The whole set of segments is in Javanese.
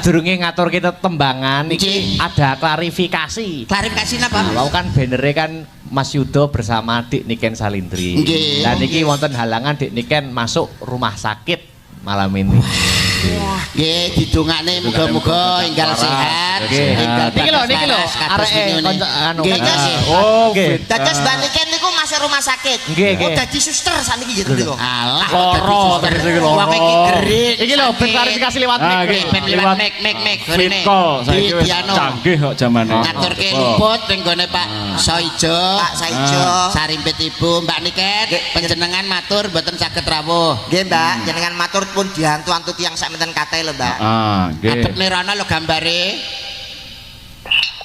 Sadurunge ngatur kita tembangan iki ada klarifikasi. Klarifikasi napa? Nah, kan bannernya kan Mas Yudo bersama Dik Niken Salindri. Dan niki wonten halangan Dik Niken masuk rumah sakit malam ini. Nggih, didongakne muga-muga enggal sehat. Niki lho areke anu. Oh, nggih. Dados Mbak Niken niku masuk rumah sakit. Nggih, oh dadi suster saniki gitu lho. Alah, loro terus iki lho. Wong iki gerik. Iki lho ben klarifikasi lewat mic. Lewat mic Fit call saiki wis canggih kok zamane. Ngaturke liput ning gone Pak Soijo. Pak Soijo. Sarimpit Ibu Mbak Niken panjenengan matur mboten saged rawuh. Nggih, Mbak. Jenengan matur pun dihantu-hantu tiyang menten kate lho Mbak. Nggih. Adep nerana lho gambare.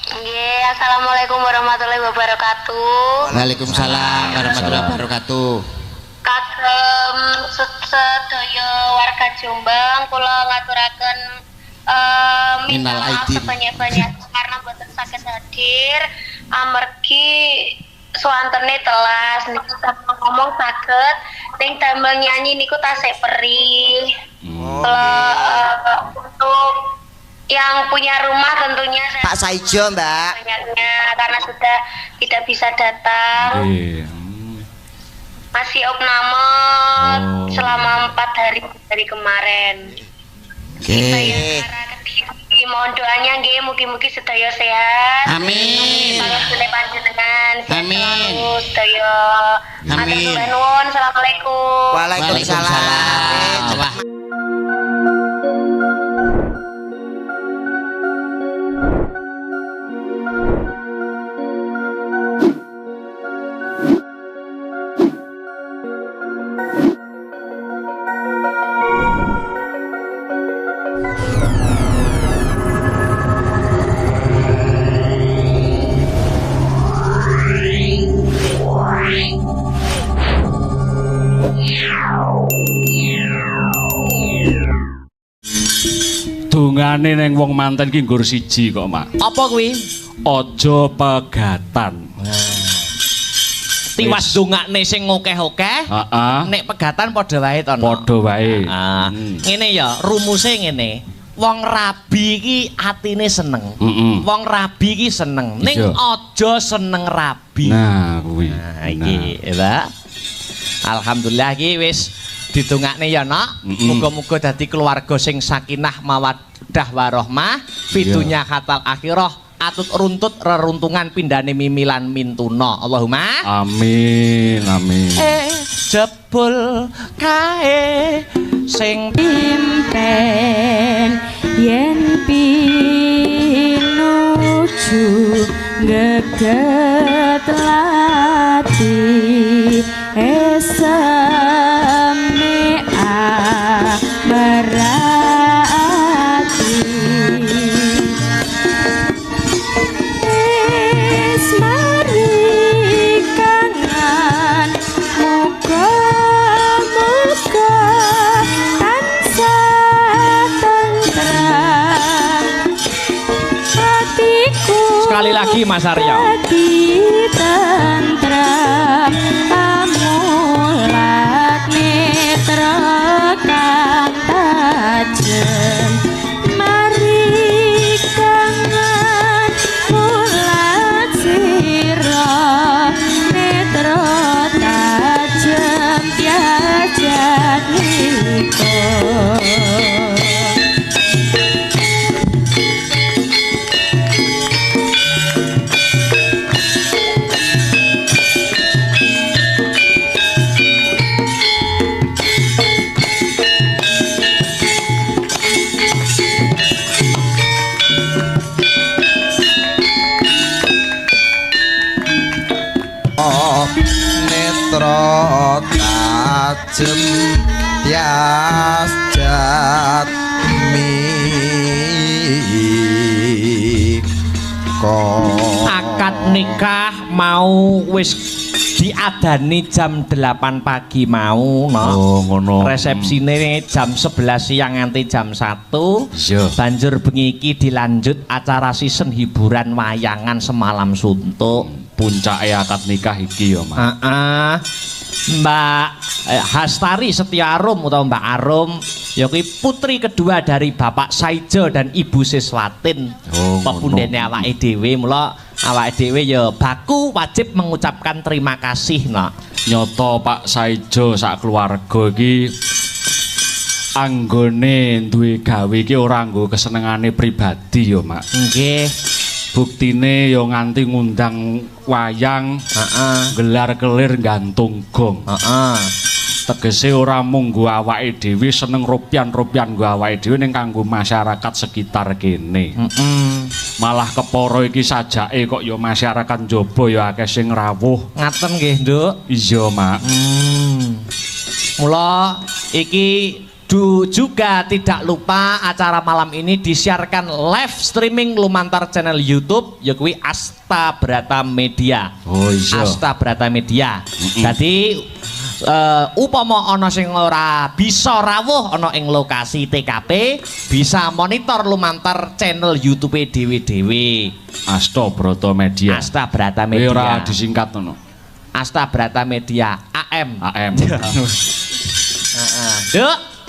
Nggih, assalamualaikum warahmatullahi wabarakatuh. Waalaikumsalam warahmatullahi wabarakatuh. Kagem sedaya warga Jombang kula ngaturaken minal aidin sebanyak-banyak karena boten saged hadir amargi suantene telas niku ngomong saged ning damel nyanyi niku tasih perih. Untuk yang punya rumah tentunya Pak Saijo Mbak banyaknya karena sudah tidak bisa datang. Masih opname selama 4 hari dari kemarin. Oke. Mohon doanya nggih mugi-mugi sedaya sehat. Amin. Panjenengan panjenengan. Amin. Sedaya. Amin. Assalamualaikum. Waalaikumsalam. Wah. Dungane ning wong manten ki nggur siji kok, Mak. Apa kuwi? Aja pegatan. Tiwas dongakne sing akeh-akeh. Heeh. Nek pegatan padha wae to. Padha wae. Ngene ya, rumuse ngene. Wong rabi iki atine seneng. Wong rabi iki seneng. Ning aja seneng rabi. Nah, kuwi. Nah, iki, ya. Alhamdulillah iki wis ditungakne ya Nak. Muga-muga dadi keluarga sing sakinah mawaddah warahmah, fidunya khatal akhirah, atut runtut reruntungan pindane mimilan mintuna. Allahumma amin. Amin. Jebul kae sing pimpen yen pinuju geget lati esame berarti es mari kangen muga-muga tansah tentrem hatiku. Sekali lagi Mas Aryo. Hati tentrem amulat netra kang tajem mari kangen mulat sira netra tajem jajan iko. Netra tajem tias jatmi akad nikah mau wis diadani jam 8 pagi mau no. Oh ngono. Resepsine jam 11 siang nganti jam 1. Banjur bengi iki dilanjut acara season hiburan wayangan semalam suntuk. Puncake akad nikah iki ya, Mak. Mbak Hastari Setiarum utawa Mbak Arum Ya kuwi putri kedua dari Bapak Saijo dan Ibu Siswatin. Pepundhene awake dhewe, mula awake dhewe ya baku wajib mengucapkan terima kasih, Nak. Nyoto Pak Saijo sak keluarga iki anggone duwe gawe iki ora nggo kesenengane pribadi ya, Mak. Nggih. Buktine ya nganti ngundang wayang, gelar kelir gantung gong. Tegese ora mung nggo awake dhewe seneng ropian-ropian nggo awake dhewe ning kanggo masyarakat sekitar kene. Malah kepara iki sajake kok ya masyarakat njaba ya akeh sing rawuh. Ngaten nggih, Nduk. Iya, Mak. Mula iki juga tidak lupa acara malam ini disiarkan live streaming lumantar channel YouTube yakuwi Asta Brata Media. Oh iya. Asta Brata Media. Jadi upama ana sing ora bisa rawuh ana ing lokasi TKP bisa monitor lumantar channel YouTube dhewe-dhewe. Asta Brata Media. Asta Brata Media. Ora disingkat ngono. Asta Brata Media AM.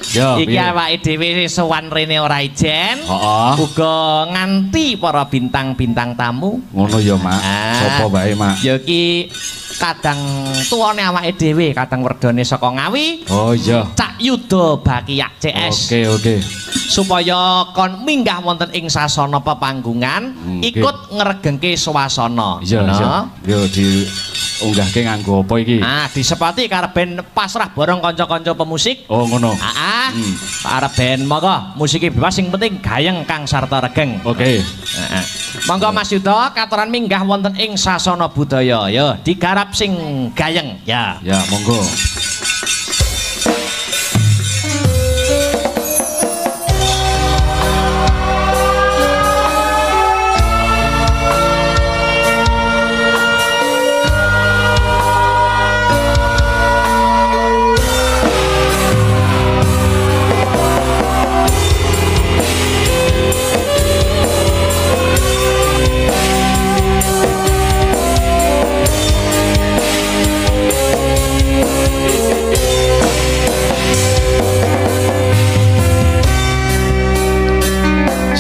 Duk, iki awake dhewe sowan rene ora ijen. Uga nganti para bintang-bintang tamu. Ngono ya, Mak. Sopo wae, Mak? Ya iki kadang tuwane awake dhewe, kadang werdane saka Ngawi. Oh iya. Cak Yuda Bakiak CS. Oke. Supaya kon minggah wonten ing sasana pepanggungan, ikut ngregengke swasana. Iya. Yo diunggahke nganggo apa iki? Disepati karep ben pasrah bareng kanca-kanca pemusik. Oh ngono. Arep ben monggo musike bebas sing penting gayeng kang sarta regeng. Oke. Monggo Mas Yuda katuran minggah wonten ing sasana budaya ya digarap sing gayeng ya. Ya, monggo.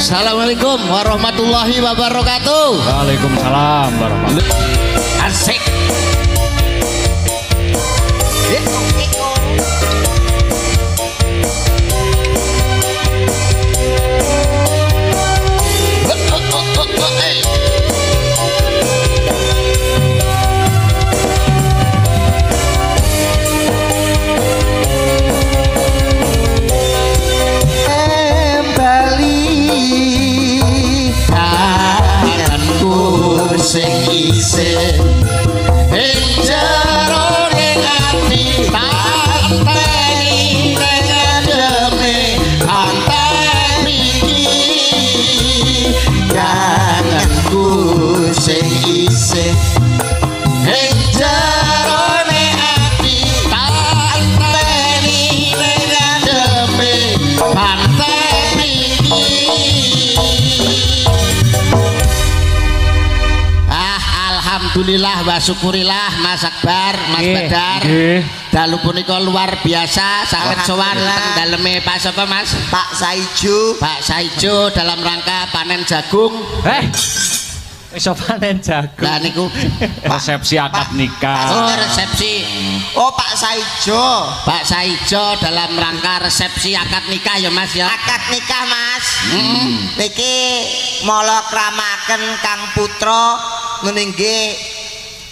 Assalamualaikum warahmatullahi wabarakatuh. Waalaikumsalam warahmatullahi wabarakatuh. Asik. Sing isih ing jero ning ati panteni ning ademe panteni iki kangenku sing isih ing jero ning ati panteni ning ademe panteni iki. Alhamdulillah wa syukurillah Mas Akbar, Mas Badar. Dalu punika luar biasa saged sowan teng daleme Pak sapa Mas? Pak Saijo. Pak Saijo dalam rangka panen jagung. Iso panen jagung. Lah niku resepsi akad nikah. Oh, resepsi. Oh, Pak Saijo. Pak Saijo dalam rangka resepsi akad nikah ya Mas ya. Akad nikah Mas. Niki mala kramaken Kang Putra meninggi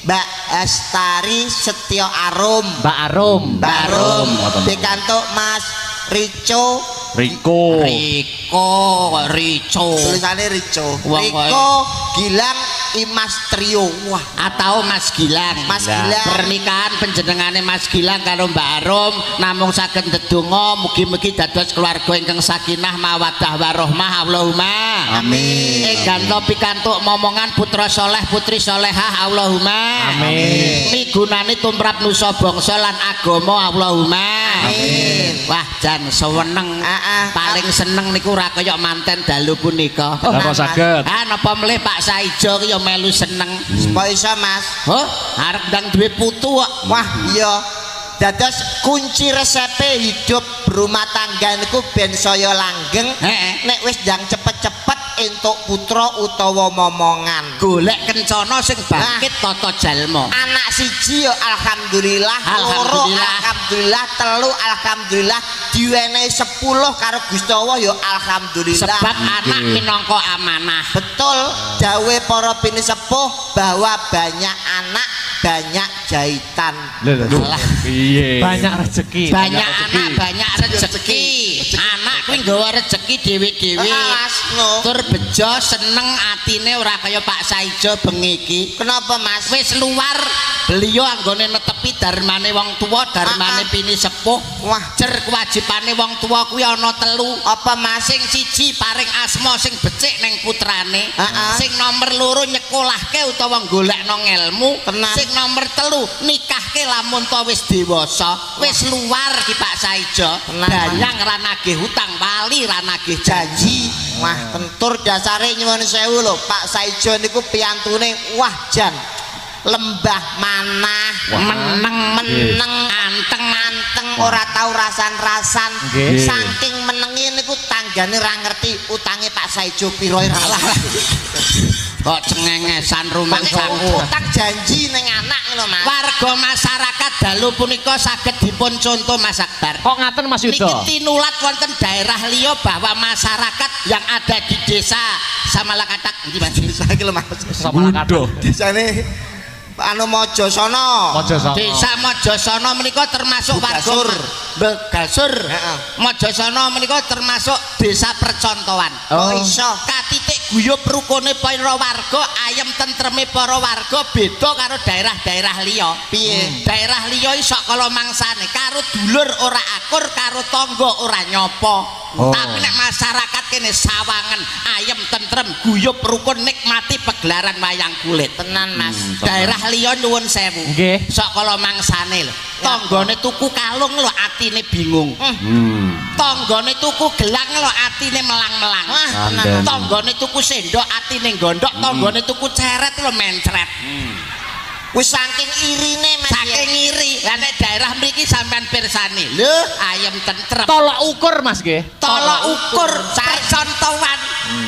Mbak Astari Setyo Arum. Mbak Arum. Mbak Arum. Pikantuk Mas Rico. Tulisannya Rico. Rico Gilang Imas Trio. Wah, atau Mas Gilang. Mas Gilang. Pernikahan panjenengane Mas Gilang karo Mbak Arum namung saged ndedonga mugi-mugi dados keluarga ingkang sakinah mawaddah warahmah. Allahumma amin. Ganto pikantuk momongan putra soleh putri solehah. Allahumma amin. Migunani tumrap nusa bangsa lan agama. Allahumma amin. Wah, jan seweneng. Paling seneng niku ra kaya manten dalu punika. Napa saged? Napa mlih Pak Saijo ya melu seneng. Supaya iso Mas. Arep ndang duwe putu kok. Wah, iya. dados kunci resepe hidup berumah tangga niku ben saya langgeng nek wis ndang cepet-cepet entuk putra utawa momongan golek kencana sing bangkit tata jalma anak siji ya alhamdulillah loro alhamdulillah telu alhamdulillah diwenehi 10 karo Gusti Allah ya alhamdulillah sebab anak minangka amanah betul dawe para pinisepuh bahwa banyak anak banyak jahitan piye banyak rezeki banyak anak banyak rezeki anak kuwi nggawa rezeki dhewe-dhewe tur bejo seneng atine ora kaya Pak Saijo bengi iki kenapa Mas wis luar beliau anggone netepi darmane wong tuwa darmane pini sepuh wah jer kewajibane wong tuwa kuwi ana 3 apa Mas sing siji paring asma sing becik ning putrane sing nomor 2 nyekolahke utawa golekno ngelmu sing nomor 3 nikahke lamun to wis dewasa wis luar ki Pak Saijo danyang ra nagih hutang wali ra nagih janji wah kentur dasare nyuwun sewu lho Pak Saijo niku piyantune wah jan lembah manah meneng anteng ora tau rasan-rasan saking menengi niku tanggane ra ngerti utange Pak Saijo piro ora kok cengengesan rumangsaku utang janji ning anak lho Mas warga masyarakat dalu punika saged dipun contoh Mas Akbar kok ngaten Mas Yudo niki tinulat wonten daerah liya bahwa masyarakat yang ada di desa Samalakatak nggih Mas desa iki lho Mas Samalakatak desane anu Mojosana desa Mojosana menika termasuk warga Begasur Mojosana menika termasuk desa percontohan iso katitik guyub rukune para warga ayem tentreme para warga beda karo daerah-daerah liya piye daerah liya iso kala mangsane karo dulur ora akur karo tangga ora nyopo tapi nek masyarakat kene sawangen ayem tentrem guyub rukun nikmati pegelaran wayang kulit tenan Mas daerah liya nyuwun sewu nggih sok kala mangsane lho tanggane tuku kalung lho atine bingung tanggane tuku gelang lho atine melang-melang tanggane tuku sendok atine gondok tanggane tuku ceret lho mencret wis saking irine Mas saking iri lah nek daerah mriki sampean pirsani lho ayem tentrem tolak ukur Mas nggih tolak ukur percontohan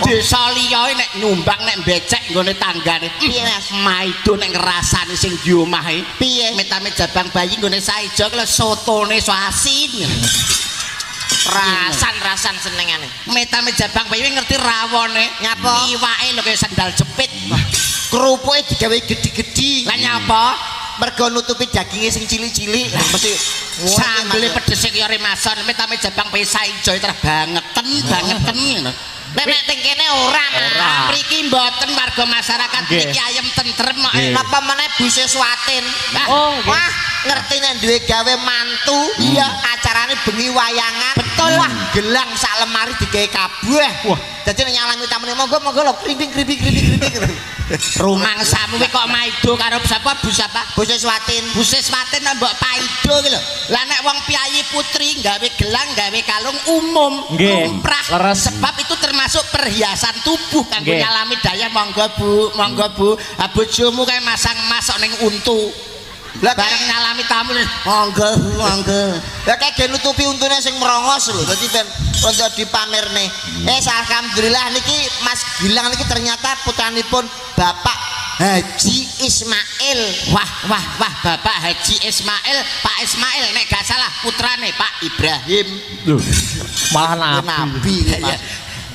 desa liya nek nyumbang nek becek nggone tanggane piye Mas maido nek ngrasani sing di omahe piye metame jabang bayi nggone Saijo lho sotone so asin rasan senengane metame jabang bayi ngerti rawone nyapa iwake lho kaya sandal jepit kerupuke digawe gede-gede lah nyapa mergo nutupi daginge sing cilik-cilik mesti sambele pedhese kaya remason metame jabang bayi Saijo bangetan ngono nek teng kene ora mriki mboten warga masyarakat mriki ayem tentrem napa meneh Bu Siswatin wah ngerti nek duwe gawe mantu iya acarane bengi wayangan betul wah gelang sak lemari digawe kabeh wah dadi nek nyalami tamune monggo lho krimping rumangsamu kok maido karo sapa Bu sapa Bu Siswatin mbok paido ki lho lah nek wong piyayi putri gawe gelang gawe kalung umum lumrah sebab itu termasuk perhiasan tubuh kanggo nyalami daya monggo Bu bojomu kae masang emas ning untu lah bareng nyalami tamu monggo lah kayak nutupi untune sing merongos lho dadi ben untuk dipamerne alhamdulillah niki Mas Gilang niki ternyata putranipun Bapak Haji Ismail wah Bapak Haji Ismail Pak Ismail nek gak salah putrane Pak Ibrahim malah nabi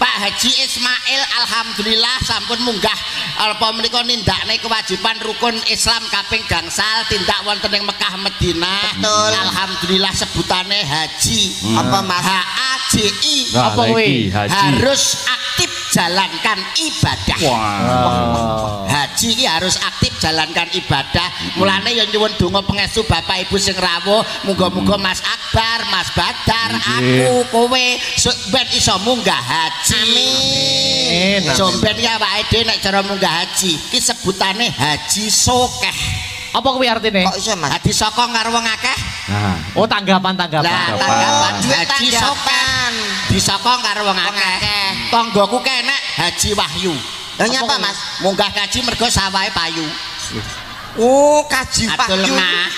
Pak Haji Ismail alhamdulillah sampun munggah apa menika nindakne kewajiban rukun Islam kaping gangsal tindak wonten ing Mekah Madinah alhamdulillah sebutane haji apa Mas HAJI apa kuwi harus aktif jalankan ibadah haji iki harus aktif jalankan ibadah mulane ya nyuwun donga pangestu Bapak Ibu sing rawuh muga-muga Mas Akbar Mas Badar aku kowe ben iso munggah haji amin somben ya awake dhewe nek cara munggah haji iki sebutane haji sokeh apa kuwi artine kok iso Mas haji sokong karo wong akeh oh tanggapan haji sokeh disokong karo wong akeh tanggoku kenek haji wahyu lah nyapa Mas munggah haji mergo sawahe payu Oh, Kaji Wahyu. lemah.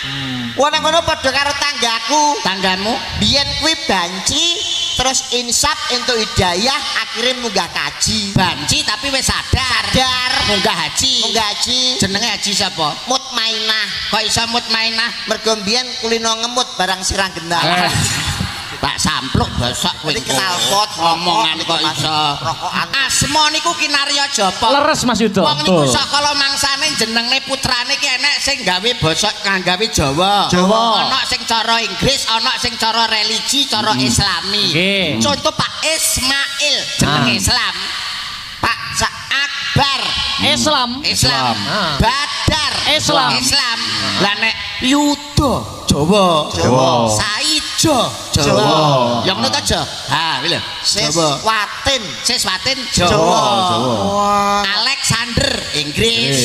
Wah nang kono padha karo tanggaku. Tanggamu Biyen kuwi banci terus insap entuk hidayah akhirnya munggah kaji. banci tapi wis sadar. Munggah haji. Jenenge haji sapa? Mutmainah. Kok iso mutmainah? Mergo biyen kulino ngemut barang sirang gendang. Tak sampluk bosok kowe. Kenal pot omongan kok iso. Rokokan. Asma niku Kinarya Japa. Leres Mas Yudo. Wong niku sakala mangsane jenenge putrane ki enek sing gawe basa nggawe Jawa. Ana sing cara Inggris, ana sing cara religi, cara Islami. Contoh Pak Ismail jeneng Islam. Pak Akbar Islam. Badar Islam. Lah nek Yudo Jawa. Saijo Jawa. Yang ngono ta aja. Ha, kuwi lho. Siswatin Jawa. Alexander Inggris.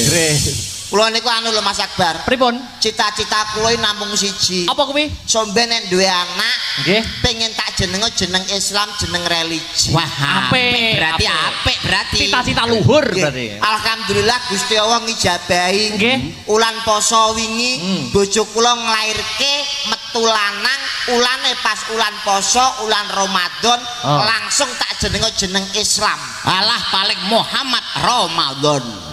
Kula niku anu lho Mas Akbar. Pripun? Cita-cita kula namung siji. Apa kuwi? Somben nek duwe anak, Nggih. pengen tak jeneng Islam, jeneng religi. Wah, apik. Berarti Cita-cita luhur berarti. Alhamdulillah Gusti Allah ngijabahi. Nggih. Ulan poso wingi bojo kula nglairke metu lanang, ulane pas ulan poso, ulan Ramadan, langsung tak jeneng Islam. Alah paling Muhammad Ramadan.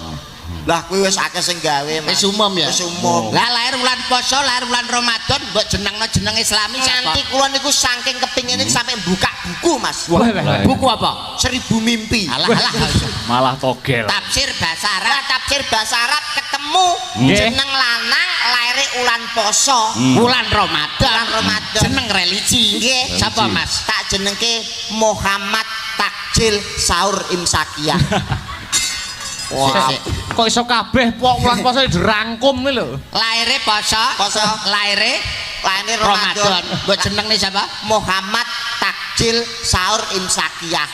Lah kuwi wis akeh sing gawe Mas. Wis umum ya. Wis umum. Lah lahir bulan poso, lahir bulan Ramadan mbok jeneng Islami siapa? Nganti kula niku saking kepingin sampai buka buku Mas. Buku apa? 1000 mimpi. Alah. Malah togel. Tafsir bahasa Arab. Tafsir bahasa Arab ketemu jeneng lanang laire ulan poso. Bulan Ramadan. Jeneng religi. Nggih. Siapa Mas? Tak jenengke Muhammad Takjil Sahur Imsakiyah. Wah, kok iso kabeh bulan poso dirangkum iki lho. Laire poso. Laire Ramadan. Mbok jenenge siapa? Muhammad Takjil Sahur Imsakiyah.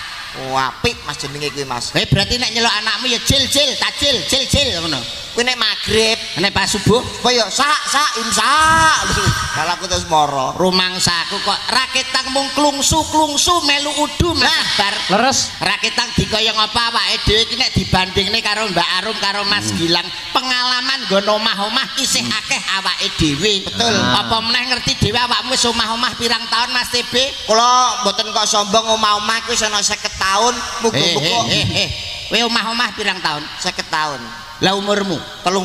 Wah, apik Mas jenenge kuwi Mas. Berarti nek nyeluk anakmu ya jil tajil ngono. Kuwi nek magrib, nek pas subuh koyo sak imsak. Kalau aku terus moro. Rumangsaku kok raketang mung klungsu melu udu Mas Akbar. Leres. Raketang dikaya ngapa awake dhewe iki nek dibandingne karo Mbak Arum karo Mas Gilang, pengalaman nggon omah-omah isih akeh awake dhewe. Betul. Apa meneh ngerti dhewe awakmu wis omah-omah pirang tahun Mas TB? Kula mboten kok sombong omah-omah kuwi ana 50 tahun, muga-muga. Kowe omah-omah pirang tahun? 50 tahun. Lah umurmu 30.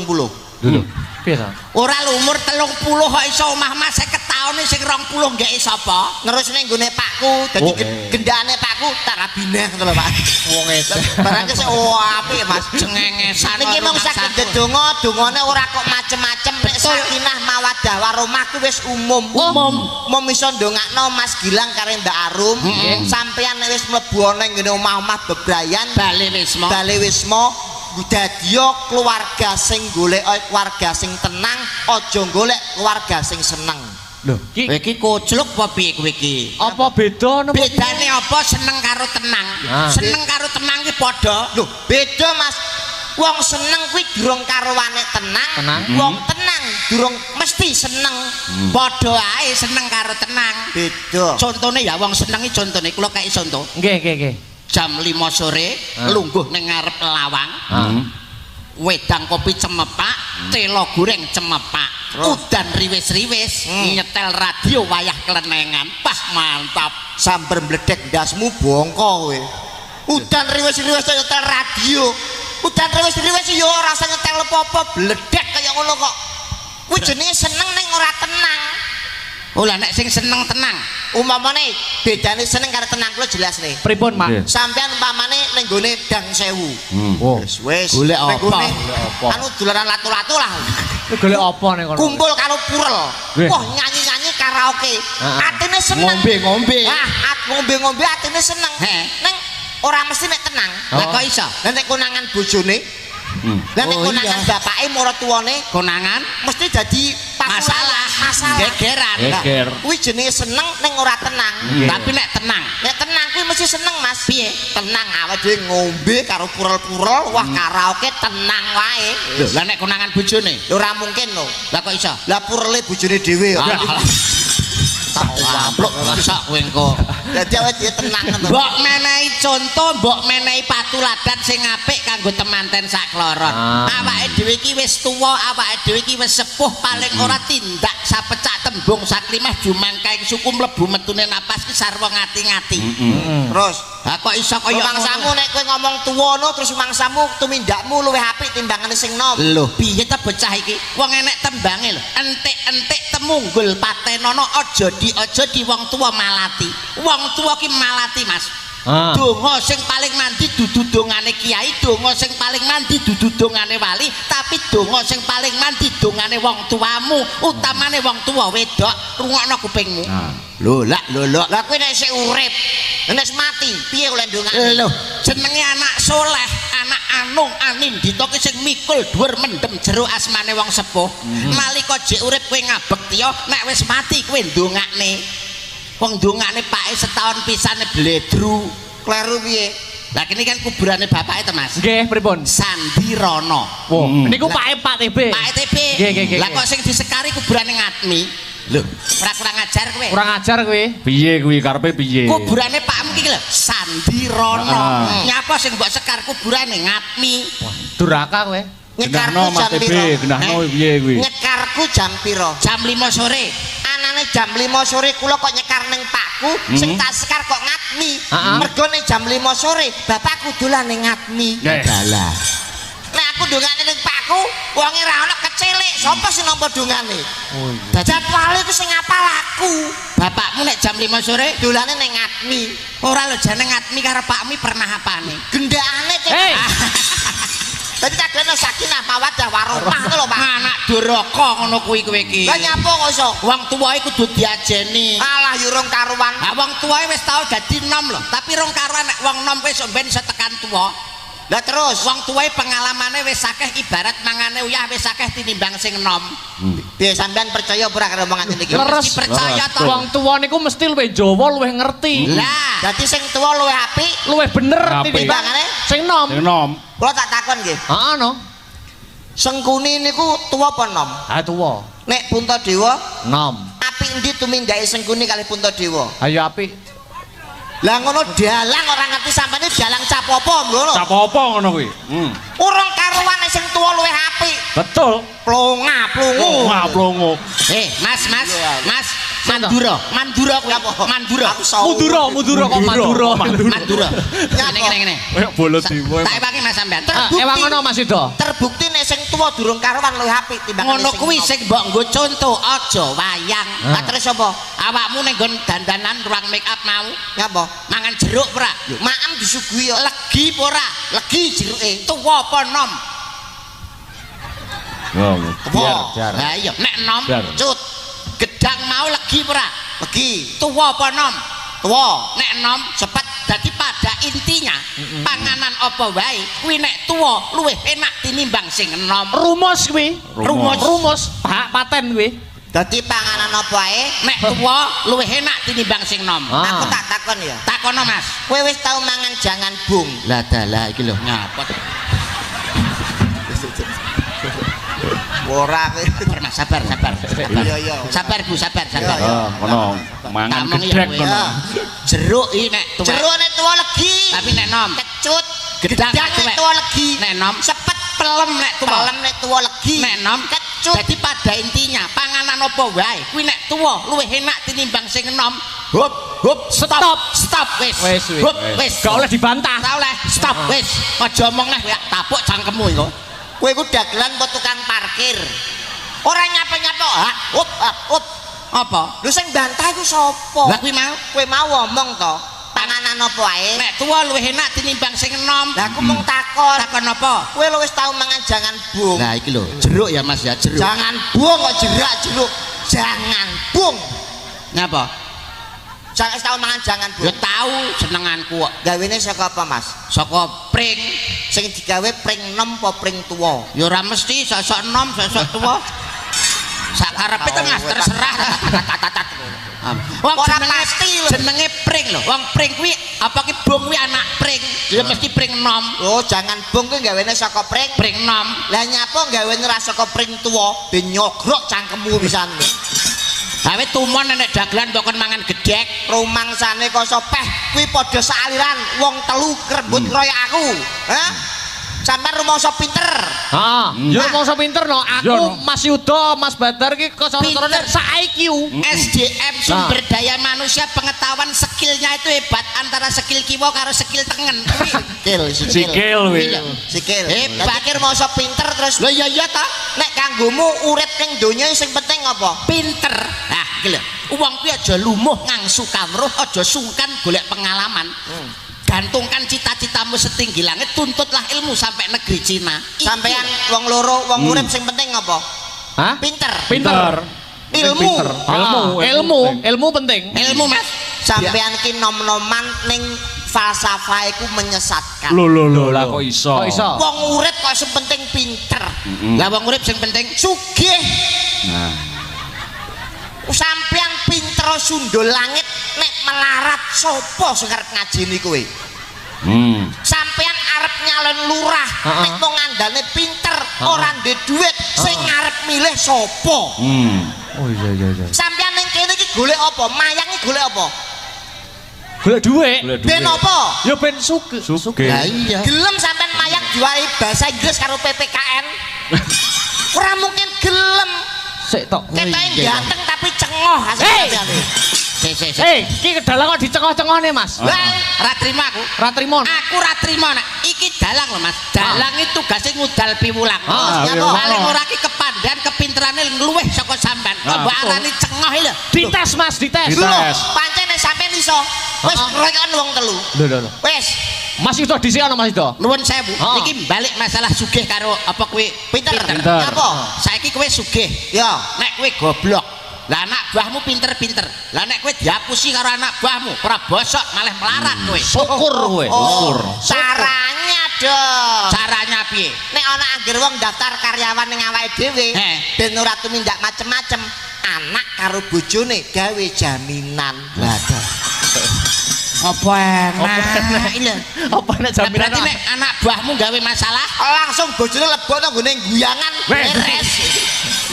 Dulu. Piye ta? Ora lho umur 30 kok iso omah-omah 50 tahun sing 20 nggih sapa? Nerusne nggone Pakku, dadi gendane Pakku tak rabineh ngono lho Pak. Wong edan. Barangke sik apik Mas. Cengengesan. Niki mung saged ndedonga, dongane ora kok macem-macem nek sakinah mawaddah warahmah ku wis umum. Umum iso ndongakno Mas Gilang karo Mbak Arum. Sampeyan nek wis mlebu ana ngene omah-omah bebrayan, Bale Wisma. Dadiyo keluarga sing golek keluarga sing tenang, aja golek keluarga sing seneng. Lho, iki kocluk apa piye kowe iki? Apa beda napa? Bedane apa seneng karo tenang? Seneng karo tenang ki padha. Lho, beda Mas. Wong seneng kuwi durung karowane tenang. Wong tenang durung mesti seneng. Padha ae seneng karo tenang. Beda. Contone ya wong seneng iki contone kula kei contoh. Nggih. Jam 5 sore lungguh ning ngarep lawang. Wedang kopi cemepak, telo goreng cemepak. Udan riwis-riwis, nyetel radio wayah kelenengan. Pah mantap. Sambar mledek ndasmu bongko kowe. Udan riwis-riwis nyetel radio. Udan riwis-riwis yo ora usah nyetel apa-apa, bledek kaya ngono kok. Kuwi jenenge seneng ning ora tenang. Oh lah nek sing seneng tenang. Umpamane bedane seneng karo tenang kula jelas nih. Pripun, Mak? Sampeyan umpamane ning gone Dang Sewu. Wis. Golek apa? Anu dolanan latu-latu lah. Golek apa ning kono? Kumpul karo purel. Wah, nyanyi-nyanyi karaoke. Atine seneng. Ngombe-ngombe. Wah, ngombe-ngombe atine seneng. Ning ora mesti nek tenang. Lah kok iso? Lah nek konangan bojone. Lah nek konangan bapake maratuwane konangan mesti dadi masalah. Gegeran. Kuwi jenenge seneng ning ora tenang. Tapi nek tenang kuwi mesti seneng Mas. Piye? Tenang awake dhewe ngombe karo purel-purel, wah karaoke tenang wae. Lah nek konangan bojone? Ora mungkin lho. Lah kok iso? Lah purele bojone dhewe. Amplok masak kowe engko. Dadi awake dhewe tenang ngono. Mbok menehi contoh, mbok menehi patuladan sing apik kanggo temanten sakloron. Awake dhewe iki wis tuwa, awake dhewe iki wis sepuh, paling ora tindak sapecak tembung saklimah jumangkaing suku mlebu metune napas ki sarwa ngati-ngati. Terus, ha kok iso kaya mangsamu nek kowe ngomong tuwa no terus mangsamu tumindakmu luwih apik timbangane sing nom. Lho, piye ta bocah iki? Wong enek tembange lho. Entik-entik temunggul patenono aja di wong tuwa malati. Wong tuwa ki malati, Mas. Donga sing paling mandi dudu dongane kiai, donga sing paling mandi dudu dongane wali, tapi donga sing paling mandi dongane wong tuamu, utamane wong tua wedok. Rungokno kupingmu. Lho, lah Lah kowe nek isih urip, nek mati, piye oleh ndongane? lho, jenenge anak soleh, anak anung anindita ki sing mikul dhuwur mendem jero asmane wong sepuh. Nalika jek urip kowe ngabektiya, nek wis mati kowe ndongakne. Wong ndongakne pake setahun pisane bledru. Kleru piye? Lah kene kan kuburane bapake to, Mas. Nggih, pripun? Sandirono. Wah, niku Pak TB. Pak TB. Nggih. Lah kok sing disekari kuburane Ngatmi? Lho, ora kurang ajar kowe. Kurang ajar kowe. Piye kuwi karepe piye? Kuburane Pakmu iki lho, Sandirono. Nyapa sing mbok sekar kuburane Ngatmi? Duraka kowe. Genahno Mas TB, genahno piye kuwi? Nyekarku jam piro? Jam 5 sore. Anane jam 5 sore kula kok nyekar ning pakku, sing tak sekar kok Ngatmi. Mergone jam 5 sore bapakku dolan ning Ngatmi. Dalah. Nek aku dongane ning pakku, wonge ra ono kecilik, sapa sing nampa dongane? Jadwale ku sing ngapal aku. Bapakmu nek jam 5 sore Dolane ning Ngatmi. ora lho jane Ngatmi karo Pakmi pernah apane? Gendakane cek. Dadi kadene sakinah mawaddah warahmah ngono lho, Pak. Anak duraka ngono kuwi kowe iki. Lah nyapa kok iso? Wong tuwae kudu diajeni. Alah yo rong karuan. Ha wong tuwae wis tau dadi nom lho, tapi rong karuan nek wong nom kowe sok ben iso tekan tuwa. Lah terus Wong tuwae pengalamane wis akeh ibarat mangane uyah wis akeh tinimbang sing nom. piye sampean percaya ora karo omongan iki? Mesti percaya to. Wong tuwa niku mesti luwih Jawa, luwih ngerti. Lah, Dadi sing tuwa luwih apik, Luwih bener Apik. tinimbangane sing nom. Sing nom. kula tak takon nggih. Heeh no. Sengkuni niku tuwa apa nom? Ha tuwa. Nek Puntadewa Nom. apik endi tumindake Sengkuni kali Puntadewa? Ayo apik. Lah ngono dalang ora ngerti sampeyan dalang capopo ngono. Capopo ngono kuwi. Urung karuan sing tuwa luwih apik. Betul. Plonga, plungu. Wah, plongo. Mas, Mandura kuwi. Mandura. Mudura kok Mandura. Mandura. Ngene. Kayak bola diwo. Tak ewangi Mas sampean. Ewang ngono Mas Ida. Terbukti nek sing tuwa durung karuan luwih apik timbang Ngono kuwi sing mbok nggo contoh aja wayang. Lah terus apa? Awakmu ning nggon dandanan ruang make up mau Ngapa? mangan jeruk ora? Maem disuguhi kok. Legi apa ora? Legi jeruke. Tuwa apa nom? Apa? Lah iya nek nom Biar. cut. Gedang mau legi apa ora? Legi. Tuwa apa nom? Tuwa. Nek nom cepet dadi pada intinya panganan apa wae kuwi nek tuwa luwih enak tinimbang sing enom. Rumus kuwi. Rumus. Hak paten kuwi. Dadi panganan apa ae Nek tuwa luwih enak tinimbang sing nom. aku tak takon ya. Takono Mas. Kowe wis tau mangan jangan bung. Lah dalah iki lho nyapa. Ora kowe. Mas sabar. Iya. Sabar Bu, sabar. Ngono. Mangan Tak omong gedhek ya, ngono. Jeruk iki nek tuwa. Jeruk nek tuwa legi. Tapi nek nom Kecut. Gedang Gedang nek tuwa legi. nek nom Sepet pelem nek tuwa. pelem nek tuwa legi. Nek nom Kecut. Jadi pada intinya panganan apa wae kuwi nek tuwa luwih enak tinimbang sing enom. Hup, stop wis. Hup, wis. Gak oleh dibantah. Gak oleh, stop wis. Aja omong neh kowe tapuk cangkemmu iku. Kowe iku dagelan apa tukang parkir? Ora nyapa-nyapa. Up. Apa? Lho sing bantah iku sapa? Lah kuwi mau Kowe mau ngomong to, panganan apa ae? nek tuwa luwih enak tinimbang sing enom. Lah aku mung takon. Takon apa? Kowe lu wis tau mangan jangan bung. Nah iki lho, jeruk ya Mas ya, jeruk. Jangan bung kok jerak jeruk. Jangan bung. Nyapa? Jangan wis tau mangan jangan Ya bung. tahu senenganku kok. Gawene saka apa, Mas? Saka pring. Sing digawe pring enom apa pring tuwa? Ya ora mesti sosok enom, sosok tuwa. Sak karepe tengah terserah. Wong Ora jenenge pasti lho. jenenge pring lho. Wong pring kuwi apa ki bung kuwi anak pring. Ya mesti pring enom. Oh, jangan bung kuwi gawene saka pring. Pring enom. Lah nyapa gawene ra saka pring tuwa, ben nyogrok cangkemmu pisan. Awe tumon nek dagelan kok kon mangan gedhe dek rumangsane koso peh kuwi padha saaliran wong telu krebut kaya aku. Hah? Sampeyan rumangsa pinter. Heeh. Ya rumangsa pinter no. Aku Mas Yuda, Mas Badar iki koso-kosone sak-IQ. SDM sumber daya manusia pengetahuan skillnya itu hebat antara skill kiwa karo skill tengen. Sikil weh. Sikil. Pikir masa pinter terus. Lho iya ta. Nek kanggomu urip ning donya sing penting apa? Pinter. Nah, iki lho. Wong kuwi aja lumuh ngangsu kamruh, aja sungkan golek pengalaman. Gantungkan cita-citamu setinggi langit, tuntutlah ilmu sampai negeri Cina. Sampeyan wong loro, wong urip sing penting apa? Hah? Pinter. Pinter. Ilmu penting. Ilmu Mas. Sampeyan ki nom-noman ning falsafah iku menyesatkan. Lho lah kok iso. Wong urip kok sing penting pinter. Lah wong urip sing penting sugih. Nah. Sampeyan pinter sundul langit nek melarat sapa sing arep ngajeni kowe? Sampeyan arep nyalon lurah nek mung ngandane pinter ora ndek dhuwit sing arep milih sapa? Oh iya. Sampeyan ning kene iki golek apa? Mayang iki golek apa? Golek dhuwit. Ben apa? Ya ben sugih. Lah iya. Gelem sampeyan mayang diwai bahasa Inggris karo PPKN? Ora mungkin gelem. Sik tok. Ketoke ganteng tapi cengoh asline. Iki kedalang kok dicengah-cengahne Mas. Lah, ra trimo aku. Ra trimo. Aku ra trimo nek iki dalang lho Mas. Dalang itu tugasé ngudal piwulang. Paling ora ki kepandan kepinterane luwih saka sampean. Mbok arani cengoh lho. Dites Mas, dites. Pancen sampean iso. Wis rokokan wong telu. Lho. Wis. Mas Yuda dhisik ana Mas Yuda. Nuwun sewu. Iki balik masalah sugih karo apa kowe pinter. Apa? Saiki kowe sugih. Ya, nek kowe goblok. Lah anak buahmu pinter-pinter. Lah nek kowe diapusi karo anak buahmu, ora bosok malah melarat kowe. Syukur kowe. Syukur. Caranya dong. Caranya piye? Nek ana anggere wong daftar karyawan ning awake dhewe, ben ora tumindak macem-macem, anak karo bojone gawe jaminan. Lah apa enak lho. Apa nek jaminan? Berarti nek anak buahmu gawe masalah, langsung bojone lebokno nggone guyangan beres.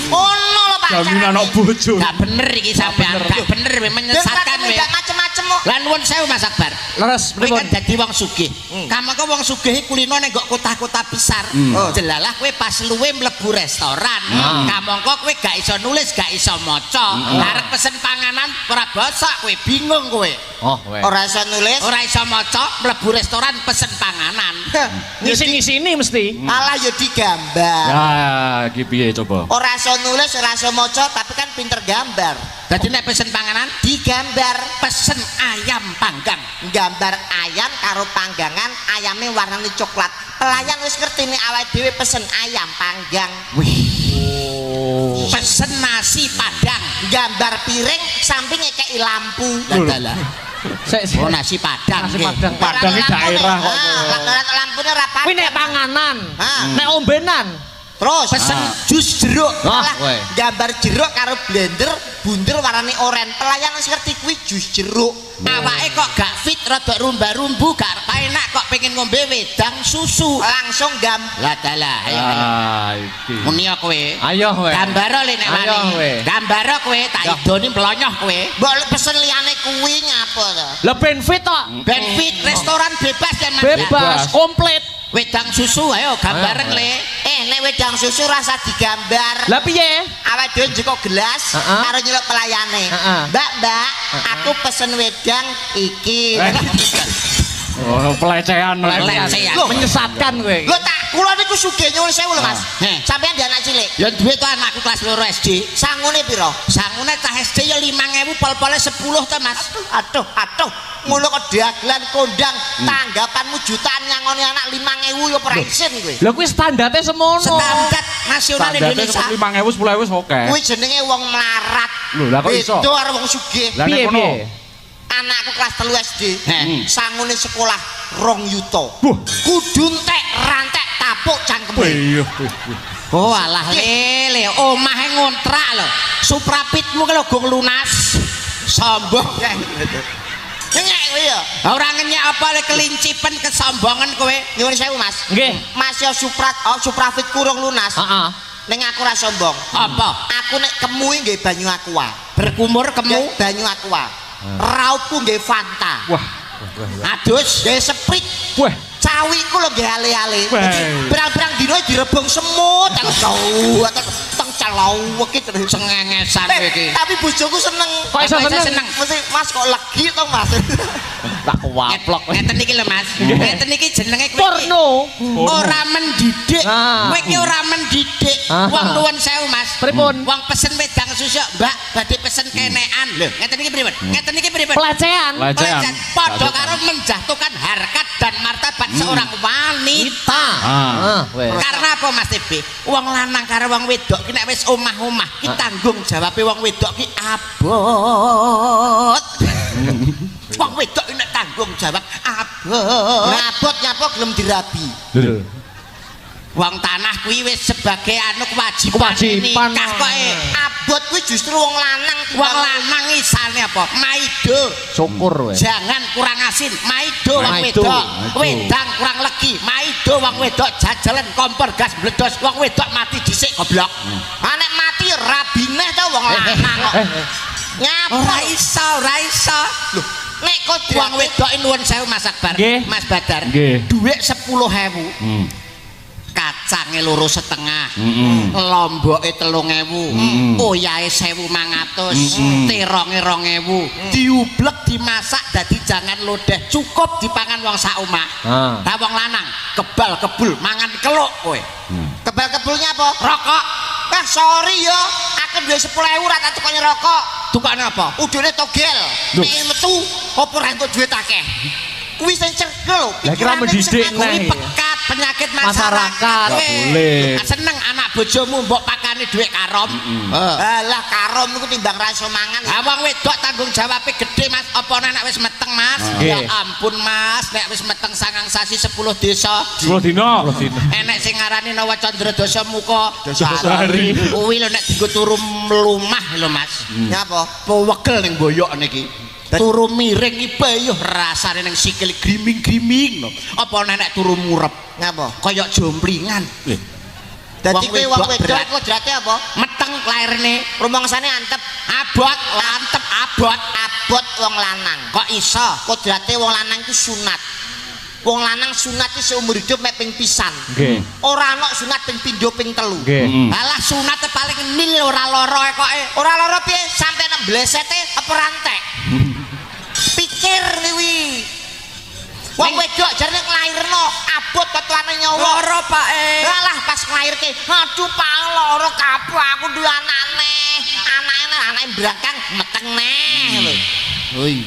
Ono lho Pak. Jaminan anak bojo. Gak bener iki sampean, gak bener menyesatkan we. Gak macem-macem kok. Lah nuwun sewu Mas Akbar. Leres Kowe kan dadi wong sugih. Kamangka wong sugih kulino ning kok kota-kota besar. Jelalah kowe pas luwe mlebu restoran. Kamangka kowe gak iso nulis, gak iso maca. Arep pesen panganan ora bosok kowe bingung kowe. Oh, kowe. Ora iso nulis, ora iso maca, mlebu restoran pesen panganan. Ngisi-ngisini mesti. Alah ya digambar. Ya, iki piye coba? Ora iso nulis, ora iso maca, tapi kan pinter gambar. Dadi nek pesen panganan Digambar. pesen ayam panggang. Gambar ayam karo panggangan, ayamnya warnanya coklat. Pelayan wis ngerti nih awake dhewe pesen ayam panggang. Pesen nasi padang. Gambar piring sampingnya kayak lampu. Dalah. Oh nasi padang. Nasi padang. Padang iki daerah kok. Lampunya rapat. Kuwi nek panganan. Nek ombenan. Terus Pesen jus jeruk. Gambar jeruk karo blender bunder warnane oranye. Pelayan wis ngerti kuwi jus jeruk. Awake kok gak fit rada rumba-rumbu gak enak kok pengen ngombe wedang susu. Langsung Lah dalah ayo. Iki. Muni kowe. Ayo kowe. Gambaro le nek wani. Gambaro kowe tak idoni mlonyoh kowe. mbok pesen liyane kuwi nyapa to? Lah benefit tok. Benefit restoran bebas dan Bebas, komplit. Wedang susu ayo gambareng le. Nek wedang susu rasa digambar. Lah piye? Awake dhewe njiko gelas karo nyeluk pelayane. Mbak, aku pesen wedang iki. Oh, pelecehan. Menyesatkan kowe. Lho tak kula niku sugih nyuwun sewu lho Mas. Sampeyan dia anak cilik. Ya duwe to anakku kelas 2 SD. Sangune piro? Sangune cah SD ya 5.000 pol-pole 10 to Mas. Aduh. Ngono kok dagelan kondang tanggapanmu jutaan nyangoni anak 5.000 ya ora isin kowe. Lha kuwi standarte semono. Standar nasional Indonesia. 5.000 10.000 oke. Kuwi jenenge wong melarat. Lho, lah kok iso? Beda karo wong sugih. Lah nek ngono. Anakku kelas 3 SD. Sangune sekolah 2 yuta. Kudu entek rantek tapuk cangkeme. Iya. Oh alah lele, omahe ngontrak lho. Suprapitmu kalau gong lunas. Sombong. Ngenyek kowe ya. Ora ngenyek apa le kelincipen kesombongan kowe. Nyuwun sewu Mas. Nggih. Mas yo Suprafit kurung lunas. Heeh. Ning aku ora sombong. Apa? Aku nek kemu nggih banyu aqua. Berkumur kemu Banyu aqua. raupku nggih Fanta. Wah. Adus nggih Sprite. Wah. Cawiku lho nggih ale-ale. Berang-berang dino direbung semut. Jauh teng calawek iki terus cengengesan iki. Tapi bojoku seneng. Kok iso seneng? Mesti Mas kok legi to Mas. Tak kewaplok. Ngeten iki lho Mas. Ngeten iki jenenge Porno. Ora mendidik. Kowe iki ora mendidik. Wong nuwun sewu Mas. Pripun? Wong pesen wedang susuk, Mbak, badhe pesen kenekan. Lho, ngeten iki pripun? Ngeten iki pripun? Pelecehan. Padha karo menjatuhkan harkat dan martabat seorang wanita. Karena apa Mas TB? Wong lanang karo wong wedok ki nek wis omah-omah ki tanggung jawabe wong wedok ki abot. Wong wedok nek tanggung jawab abot. Ngabot nyapa gelem dirabi. Wong tanah kuwi wis sebagai anu kewajiban nikah kok abot kuwi justru wong lanang. Wong lanang isane apa? Maido. Syukur wae. Jangan kurang asin. Maido wong wedok. Wedang kurang legi. Maido wong wedok jajalan kompor gas bledos. Wong wedok mati dhisik goblok. Nek mati rabine to wong lanang kok. Nyapa Ora iso. Loh, nek kok Wong wedok nuwun sewu Mas Akbar. Mas Badar. Dhuwit 10.000. Kacange 2,5, lomboke 3.000, oyahe 1.500, teronge 2.000, diublek dimasak dadi jangan lodeh, cukup dipangan wong sak omah. Lah wong lanang kebal kebul mangan keluk kowe. kebal kebulnya apa? Rokok. Sorry yo, aku duwe 10.000 ora tak tukone rokok. Tukane apa? Udune togel. Nek metu apa ra entuk duit akeh. Kuwi sing cerkel lho. Lah kira mendidik kuwi pekat penyakit masyarakat. Boleh. Seneng anak bojomu mbok pakane dhuwit karom. Alah karom niku timbang ra iso mangan. Ha wong wedok tanggung jawabe gede Mas. Apa nek wis meteng Mas? Ya ampun Mas, nek wis meteng 9 sasi 10 desa. 10 dina. Enek sing ngarani Nawa Candra Dasa Muka. Dasari. Kuwi lho nek dienggo turu mlumah lho Mas. Nyapa? Pewegel ning boyok niki. Turu miring iki peyuh rasane ning sikil griming-griming lho. Apa nek turu murep? Ngapa? Kaya jomplingan. Dadi kowe wong wedok kodrate apa? Meteng lairne, Rumangsane antep, abot, lantep abot. abot wong lanang. Kok iso? Kodrate wong lanang iku sunat. Wong lanang sunat iki seumur hidup mek ping pisan. Nggih. Ora ana sunat ping pindho ping telu. Nggih. Alah sunat paling nil ora lara koke. Ora lara piye sampe nang blesete apa rantek. Pikir kuwi. Wong wedok jarene nglairno abot ketuane nyawa. Lara Pak Alah pas nglairke, aduh Pak lara kabeh aku duwe anake. Anake brangkang meteng neh lho.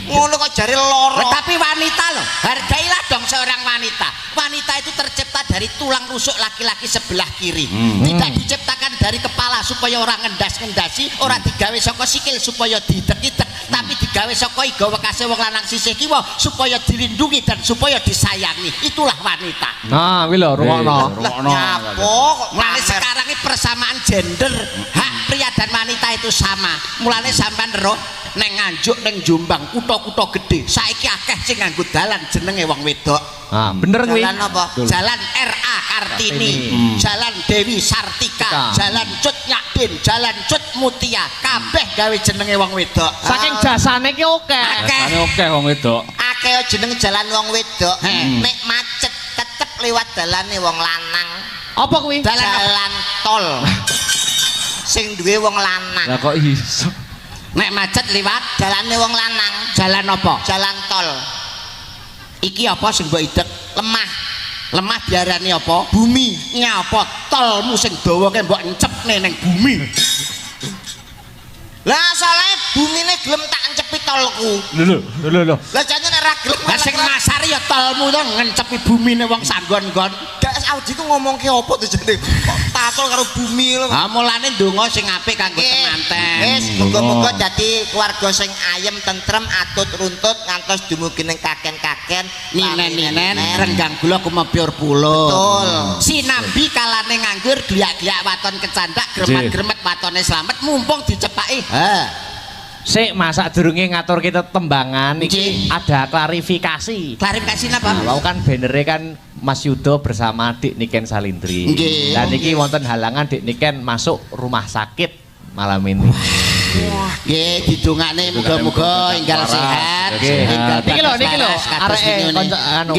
Ngono kok jare lara. Tapi wanita loh, hargailah dong seorang wanita. Wanita itu tercipta dari tulang rusuk laki-laki sebelah kiri. Tidak diciptakan dari kepala supaya orang ngendas-ngendasi, orang digawe saka sikil supaya didek-idek, tapi digawe saka iga wekase wong lanang sisih kiwa supaya dilindungi dan supaya disayangi. Itulah wanita. Nah, kuwi lho rungokno. Nyapo kok Mulane sekarang ini persamaan gender, hak pria dan wanita itu sama. Mulane sampean roh neng Nganjuk neng Jombang kutha-kutha gedhe saiki akeh sing nganggo dalan jenenge wong wedok. Ah, bener kuwi. Jalan apa? Jalan R.A. Kartini, Jalan Dewi Sartika, Jalan Cut Nyakdin, Jalan Cut Mutia, kabeh gawe jenenge wong wedok. Saking jasane ki akeh. Ane akeh wong wedok. Akeh jeneng jalan wong wedok. Nek macet tetep lewat dalane wong lanang. Apa kuwi? Jalan tol. Sing duwe wong lanang. Lah kok iso? Nek macet liwat Dalane wong lanang. jalan apa? Jalan tol. Iki apa sing mbok idek? Lemah. Lemah diarani apa? Bumi. Nyapa tolmu sing dawa ke mbok encepne ning bumi. Lah soalnya bumine gelem tak encepi tolku. Lho. Lah jane nek ra gelem Lah sing masari ya tolmu to ngencepi bumine wong sanggon-nggon. gak Audi ku ngomongke apa tuh jane kok tatol karo bumi lho. Ha mulane ndonga sing apik kanggo temanten. Wis muga-muga dadi keluarga sing ayem tentrem atut runtut ngantos dumugi ning kaken-kaken Ninen-ninen renggang gula kumepyur pulo. Betul. Sinambi kalane nganggur gliak-gliak waton kecandak gremet-gremet watone slamet mumpung dicepaki. Sik masak durunge ngatur kita tembangan iki ada klarifikasi. Klarifikasi napa? Nah, wau kan bannere kan Mas Yudo bersama Dik Niken Salindri. Nggih. Dan iki wonten halangan Dik Niken masuk rumah sakit malam ini. Nggih didongakne muga-muga enggal sehat. Niki lho areke anu.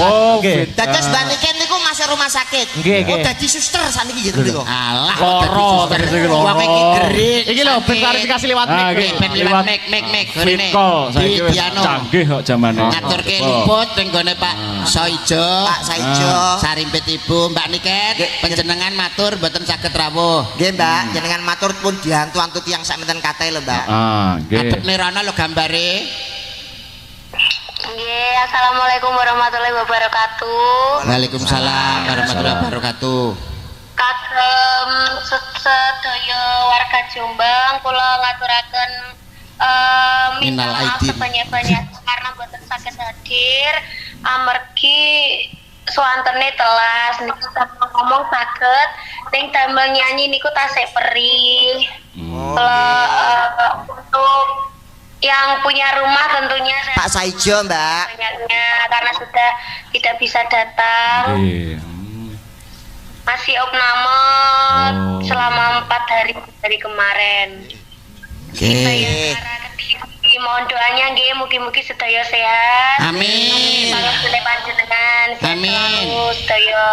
Oh, dados Mbak Niken niku masuk rumah sakit. Oh, dadi suster saniki gitu lho. Alah, loro terus iki lho. Wong iki gerik. Iki lho ben klarifikasi liwat mic. Ben liwat mic ngene. Saiki wis canggih kok zamane. Ngaturke liput ning gone Pak Soijo. Pak Saijo. Sarimpit Ibu Mbak Niken. Panjenengan matur mboten saged rawuh. Nggih, Mbak, jenengan matur pun dihantu-hantu tiyang sak menten kathah lho, Mbak. Nggih. Adep nerana lho gambare. Nggih, assalamualaikum warahmatullahi wabarakatuh. Waalaikumsalam warahmatullahi wabarakatuh. Kagem sedaya warga Jombang kula ngaturaken Minal maaf aidin. sebanyak-banyak karena boten saged hadir amargi suantene telas niku sampe ngomong saged ning damel nyanyi niku tasih perih. Untuk yang punya rumah tentunya Pak Saijo, Mbak. banyaknya karena sudah tidak bisa datang. Nggih. Masih opname selama 4 hari dari kemarin. Nggih. Mohon doanya nggih mugi-mugi sedaya sehat. Amin. Pangapunten panjenengan. Amin. Sedaya.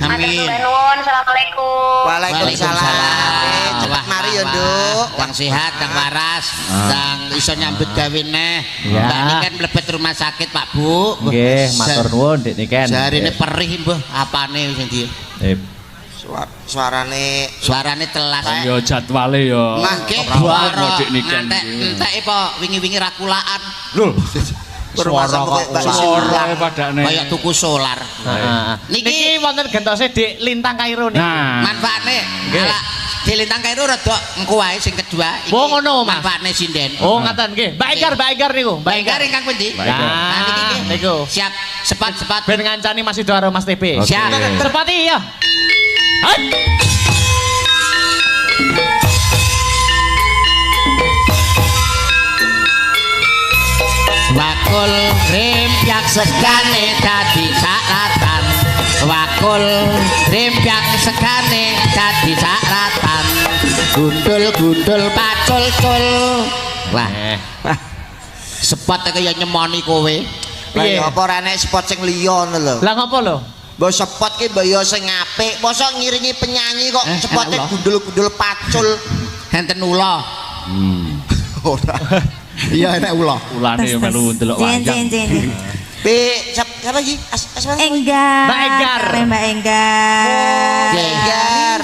Amin. Matur nuwun. Assalamualaikum. Waalaikumsalam. Cepat mari yo, Nduk. Kang sehat, kang waras, kang iso nyambut gawe neh. Ya. Mbak Niken mlebet rumah sakit, Pak Bu. Nggih, matur nuwun Dik Niken. Jarine perih mbah, apane sing di suarane telas. Yo jadwale yo. Mangke ora buara Dik Niken. enteke apa wingi-wingi ra kulaan. Lho. Suara kok suara padane. Kayak tuku solar. Niki wonten gentose Dik Lintang Kairo niki. Nah, Manfaatne ala di Lintang Kairo rada engko wae sing kedua iki. Oh, ngono, Mas. Manfaatne sinden. Oh, ngaten nggih. Mbak Egar niku. Mbak Enggar ingkang pundi? Mbak Enggar. Nah, niki nggih. Niku. Siap, sepat. Ben ngancani Mas Sido karo Mas TB. Oke. Siap. Sepati ya. Hai. Wakul rimpyak segane dadi saratan. Wakul rimpyak segane dadi saratan. Gundul pacul-cul. Wah. Spot kaya nyemoni kowe. Lah ya apa ora enek spot sing liya ngono lho. Lah ngopo lho? Mbok spot ki mbok yo sing apik. Mosok ngiringi penyanyi kok spote enak, gundul-gundul pacul. Enten ula. Ora. Iya enak ula. ulane yo melu ndelok wayang. Be siapa iki? Asma Enggar. Mbak Enggar. Mbak Enggar. Enggar.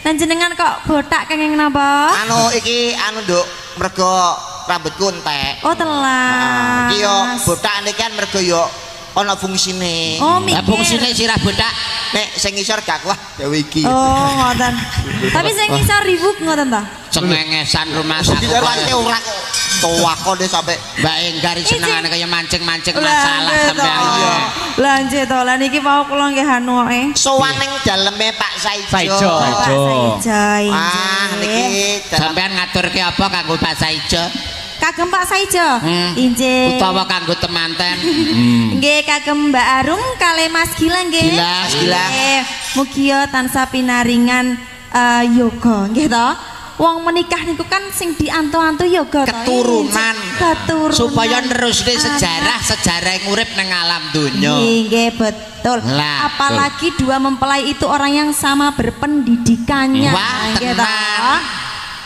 Lan jenengan kok botak kenging napa? Anu iki anu Nduk, mergo rambutku entek. Oh telas. Iki yo botak niki kan mergo yo ana fungsine. Oh Lah mikir. fungsine sirah botak. Nek sing ngisor gak kuah dewe iki. Oh ngoten. Tapi sing ngisor ribuk ngoten ta? Cengengesan rumah sakit. Iki ora ora tuwa kok deh sampe Mbak Enggar senengane kaya mancing-mancing Lah, masalah nggih sampean. toh. Iya. Lah nggih to. Lah niki mau kula nggih anu sowan ning daleme Pak Saijo. Saijo. Pak Saijo. Ah niki Sampean ngaturke apa kanggo Pak Saijo? Kagem Pak Saijo. Injih. Utawa kanggo temanten? Nggih kagem Mbak Arum kalih Mas Gilang nggih. Gilang. Nggih. Mugi tansah pinaringan yoga nggih to. Wong menikah niku kan sing diantu-antu yoga to. Keturunan. Keturunan. Supaya nerusne sejarah ngurip ning alam donya. Nggih betul. Lah, Apalagi dua mempelai itu orang yang sama berpendidikannya. Wah, Nggih to. tenan.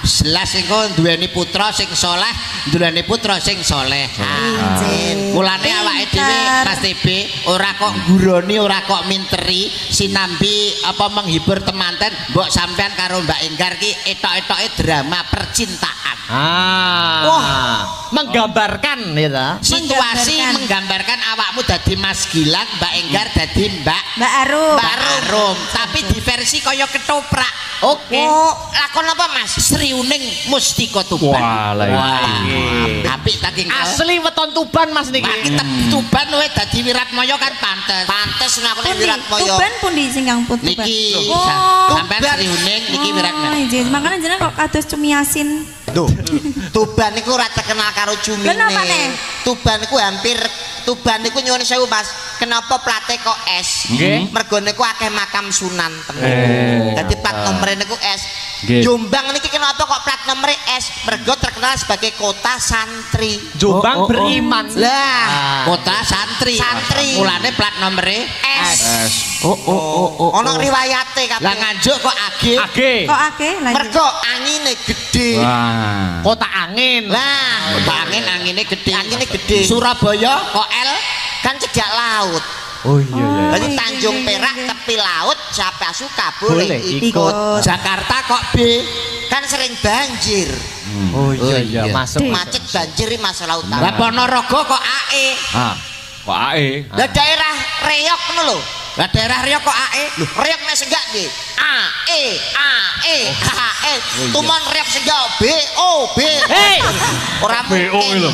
Jelas engko duweni putra sing saleh, duweni putra sing saleh. Injih. Mulane awake dhewe Mas TB ora kok ngguroni, ora kok minteri, sinambi apa menghibur temanten, mbok sampean karo Mbak Enggar ki etok-etoke drama percintaan. Menggambarkan ya ta. Situasi menggambarkan awakmu dadi Mas Gilang, Mbak Enggar dadi Mbak Arum. Arum, tapi di versi kaya ketoprak. Oke. Oh, lakon apa Mas? Sriuning Mustika Tuban. Wah, Apik ta King. Asli weton Tuban Mas niki. Mak kita Tuban kowe dadi Wiratmaya kan pantes. Pantes ngakune Wiratmaya. Tuban pundi sing kang pun Tuban? Niki Oh, sampean Sriuning niki Wiratmaya. Injih, makane jenengan kok kados cumi asin. Tuh. Tuban niku ora terkenal karo cumine. Lha napane? Tuban niku hampir Tuban niku nyuwun sewu Mas. Kenapa plate kok S? Nggih. Mergo niku akeh makam Sunan temen. Dadi plat nomere niku S. Jombang niki kenapa kok plat nomor S? Mergo terkenal sebagai kota santri. Jombang beriman. Lah, kota santri. Mulane plat nomor S. Ono riwayate kabeh. Lah Nganjuk kok AG? Kok ake? Mergo angine gede. Kota angin. Lah, Kota angine gede. Angine gede. Surabaya kok L? Kan cedhak laut. Oh iya. Jadi Tanjung Perak tepi laut siapa suka boleh ikut. Jakarta kok B? Kan sering banjir. Oh iya, masuk. Macet banjir di masalah utama. Lah Ponorogo kok AE? Kok AE? Lah daerah Reyok ngono lho. Lah daerah Riau kok AE? Reyok nek senggak nggih. AE. Tumon Reyok senggak BO. Hei. Ora BO lho.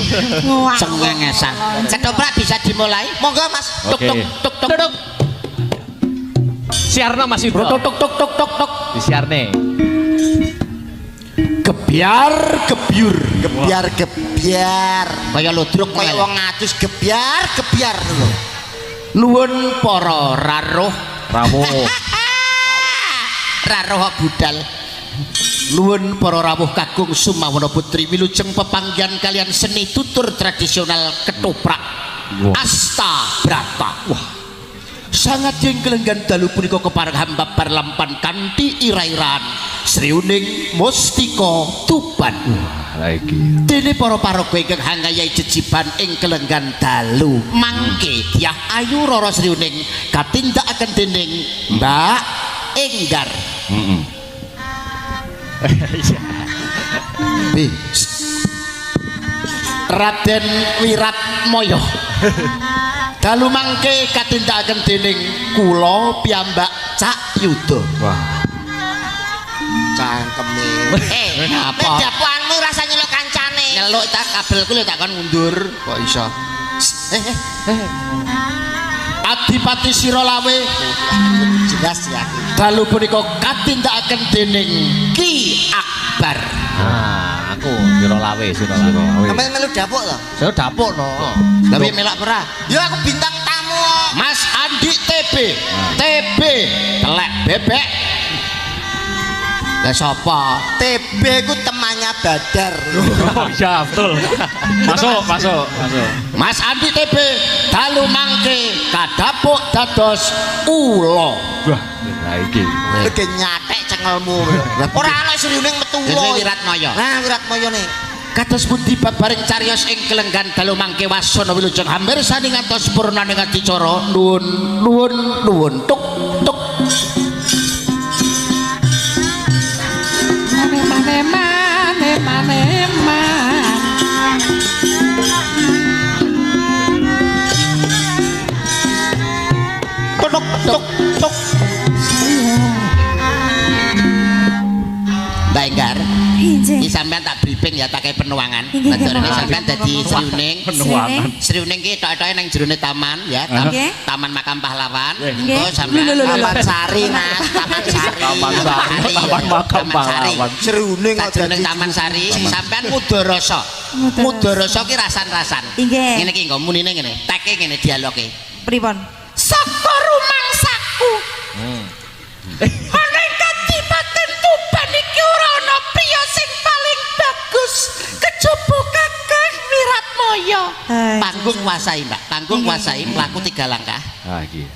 Cengengesan. Ketoprak bisa dimulai? Monggo Mas. Tuk tuk tuk tuk. Siarno Mas Yudho. Tuk tuk tuk tuk tuk tuk. Disiarne. Gebyar gebyur. Gebyar. Kaya ludruk Kaya wong ngadus gebyar lho. Nuwun para raruh Rawuh. raruh budal. Nuwun para rawuh kakung Sumawana Putri wilujeng pepanggihan kalian seni tutur tradisional ketoprak Asta Brata. Wah. Sangat jengkelenggan dalu punika kepareng hamba parlampan kanthi ira-iraan sriuning mustika tuban. Lagi. Dene para paraga ingkang hangayahi jejiban ing kelenggan dalu mangke Dyah Ayu Rara sriuning katindakaken dening Mbak Enggar. Raden Wiratmaya. Dalu mangke katindakaken dening kula piyambak Cak Yuda. Wah. Cangkeme. Apa? Dapuanmu rasa nyeluk kancane. Nyeluk tak kabelku lho tak kon mundur. Kok iso? Adipati Sirolawe Jelas ya. dalu punika katindakaken dening Ki Akbar. Aku Sirolawe. Sampe melu dapuk lho. Saya dapuk no. Tapi melak ora? Ya aku bintang tamu. Mas Andi TB. TB telek bebek. Lah sapa? TB ku temannya Badar. Oh iya betul. Masuk. Mas Andi TB dalu mangke kadapuk dados ula. Wah, lagi. Iki nyatek cengelmu. Ora ana sriuning metu Dene ulo. Wiratmaya. Nah, Wiratmaya nih. Kados pundi babaring cariyos ing kelenggan dalu mangke wasana wilujeng hamirsani ngantos purnaning adicara nuwun tuk tuk. Mane. Tuk. Mbak Enggar, iki sampean tak briefing ya tak kei penuangan. Nanti sampean dadi sriuning ki tok-toke nang jerone taman ya, Taman Makam Pahlawan. Oh sampean Taman Sari, Mas. Taman Sari. Taman Makam Pahlawan. Sriuning Sajroning Taman Sari, sampean Mudarasa. Mudarasa ki rasan-rasan. Ngene iki nggo munine ngene, teke ngene dialoge. Pripun? Saka rumangsaku. Ana ing Kadipaten Tuban iki ora ana priya sing paling bagus kejaba Kakang Wiratmaya. Panggung kuasai, Mbak. Panggung kuasai mlaku 3 langkah. Ah iki.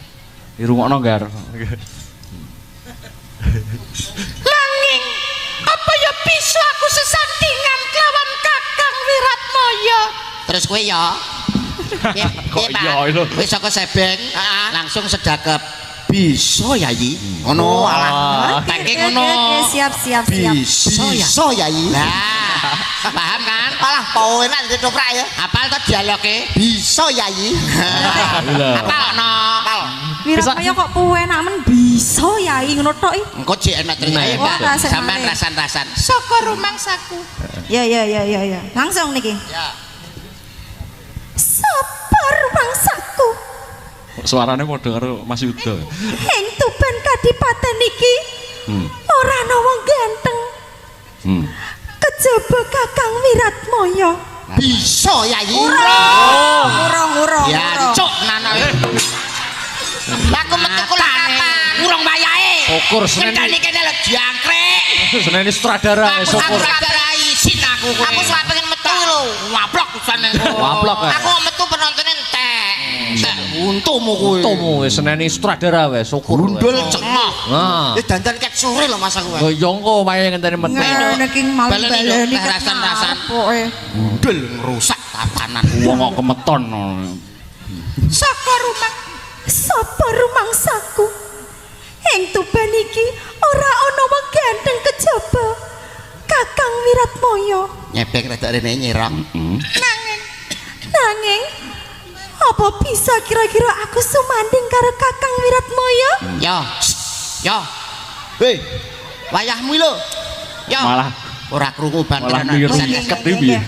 Dirungokno Gar. Nanging apa ya bisa aku sesandingan kelawan Kakang Wiratmaya? Terus kowe ya. Kok iya lho. Wis saka Sebeng langsung sedakep. Bisa Yayi. Ngono alah. Teke ngono. Siap. Bisa Yayi. Nah, paham kan? Alah, pau enak di toprak ya. Apal to dialoge? Bisa Yayi. Apal no. Apal. Wiratmaya kok puwe enak men bisa yai ngono tok iki. Engko jek enak ceritane, Oh, Mbak. tasik Sampean malih. rasan-rasan. Saka rumangsaku. Ya. Langsung niki. Ya. Sapa rumangsaku? Suarane padha karo Mas Yudha. Ing Tuban Kadipaten iki ora ana wong ganteng. Kejaba Kakang Wiratmaya. Bisa Yayi. Urung. Ya, cuk nana. Aku metu kula kapan? Urung wayahe. Ukur Senin. Ngenteni kene lho jangkrik. seneni sutradara Aku syukur. sutradara isin aku kowe. Aku suka pengen metu lho. Waplok usane kowe. Waplok. Aku metu penontonnya entek. Untumu kowe. Untumu wis seneni sutradara wis syukur. Gundul cengok. Nah. Ya dandan ket sore lho Mas aku. Yo engko wayahe ngenteni metu. Ngene king mau baleni rasan-rasan pokoke. gundul ngrusak tatanan. Wong kok kemeton. Sapa rumangsaku? Ing tuban iki ora ana wong gandeng kejaba. Kakang Wiratmaya. Nyebek rada rene nyerok. Nanging apa bisa kira-kira aku sumanding karo Kakang Wiratmaya? Yo. Yo. Hei. Wayahmu lho. Yo. Malah ora krungu malah banteran. miring iket piye.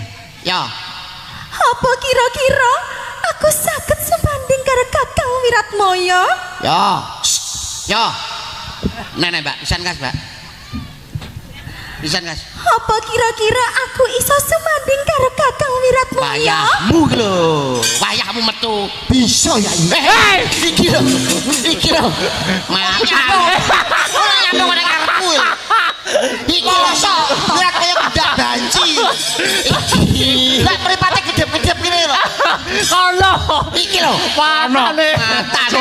Yo. Apa kira-kira aku saged sumanding karo Kakang Wiratmaya? Yo. Yo. Nenek, Mbak, pisan gas, Mbak. Pisan gas. Apa kira-kira aku iso sumanding karo Kakang Wiratmaya? Wayahmu lho. Wayahmu metu. Bisa ya iki. Iki lho. Iki lho. Makan. Ora nyambung nek karepku lho. Iki rasa berat kaya gedak banci. Iki. Lah mripate gedhe-gedhe kene lho. Ono. Iki lho. Matane. Matane.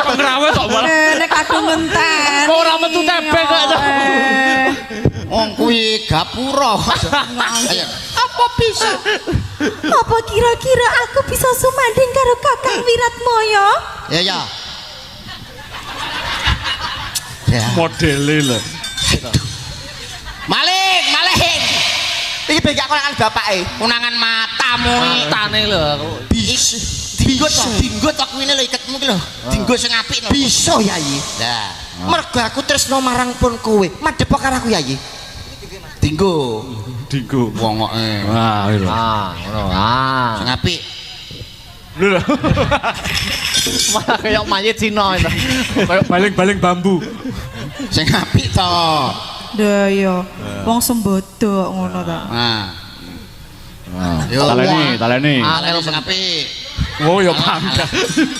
Pengrawe kok malah Nek aku ngenten. Kok ora metu tebek kok. Wong kuwi gapura. Ayo. Apa bisa? Apa kira-kira aku bisa sumanding karo Kakang Wiratmaya? Ya ya. Ya. modele lho. Malik, Malik. Iki bengak konangan bapake. Unangan matamu iki. Matane lho aku. Dinggo tok kuwi lho iketmu ki lho. Dinggo sing apik lho. Bisa ya iki. Nah, Mergo aku tresno marang pun kowe. Madhep karo aku ya iki. dinggo. Digo. Wongoke. Wah, lho. Ah, ngono. Ah. Sing apik. Lho. Malah kayak mayit Cina itu. Kayak baling-baling bambu. Sing apik to. Dah ya, wong sembodo ngono ta. Nah. Yo. Taleni. Alel sing apik. Oh ya bangga.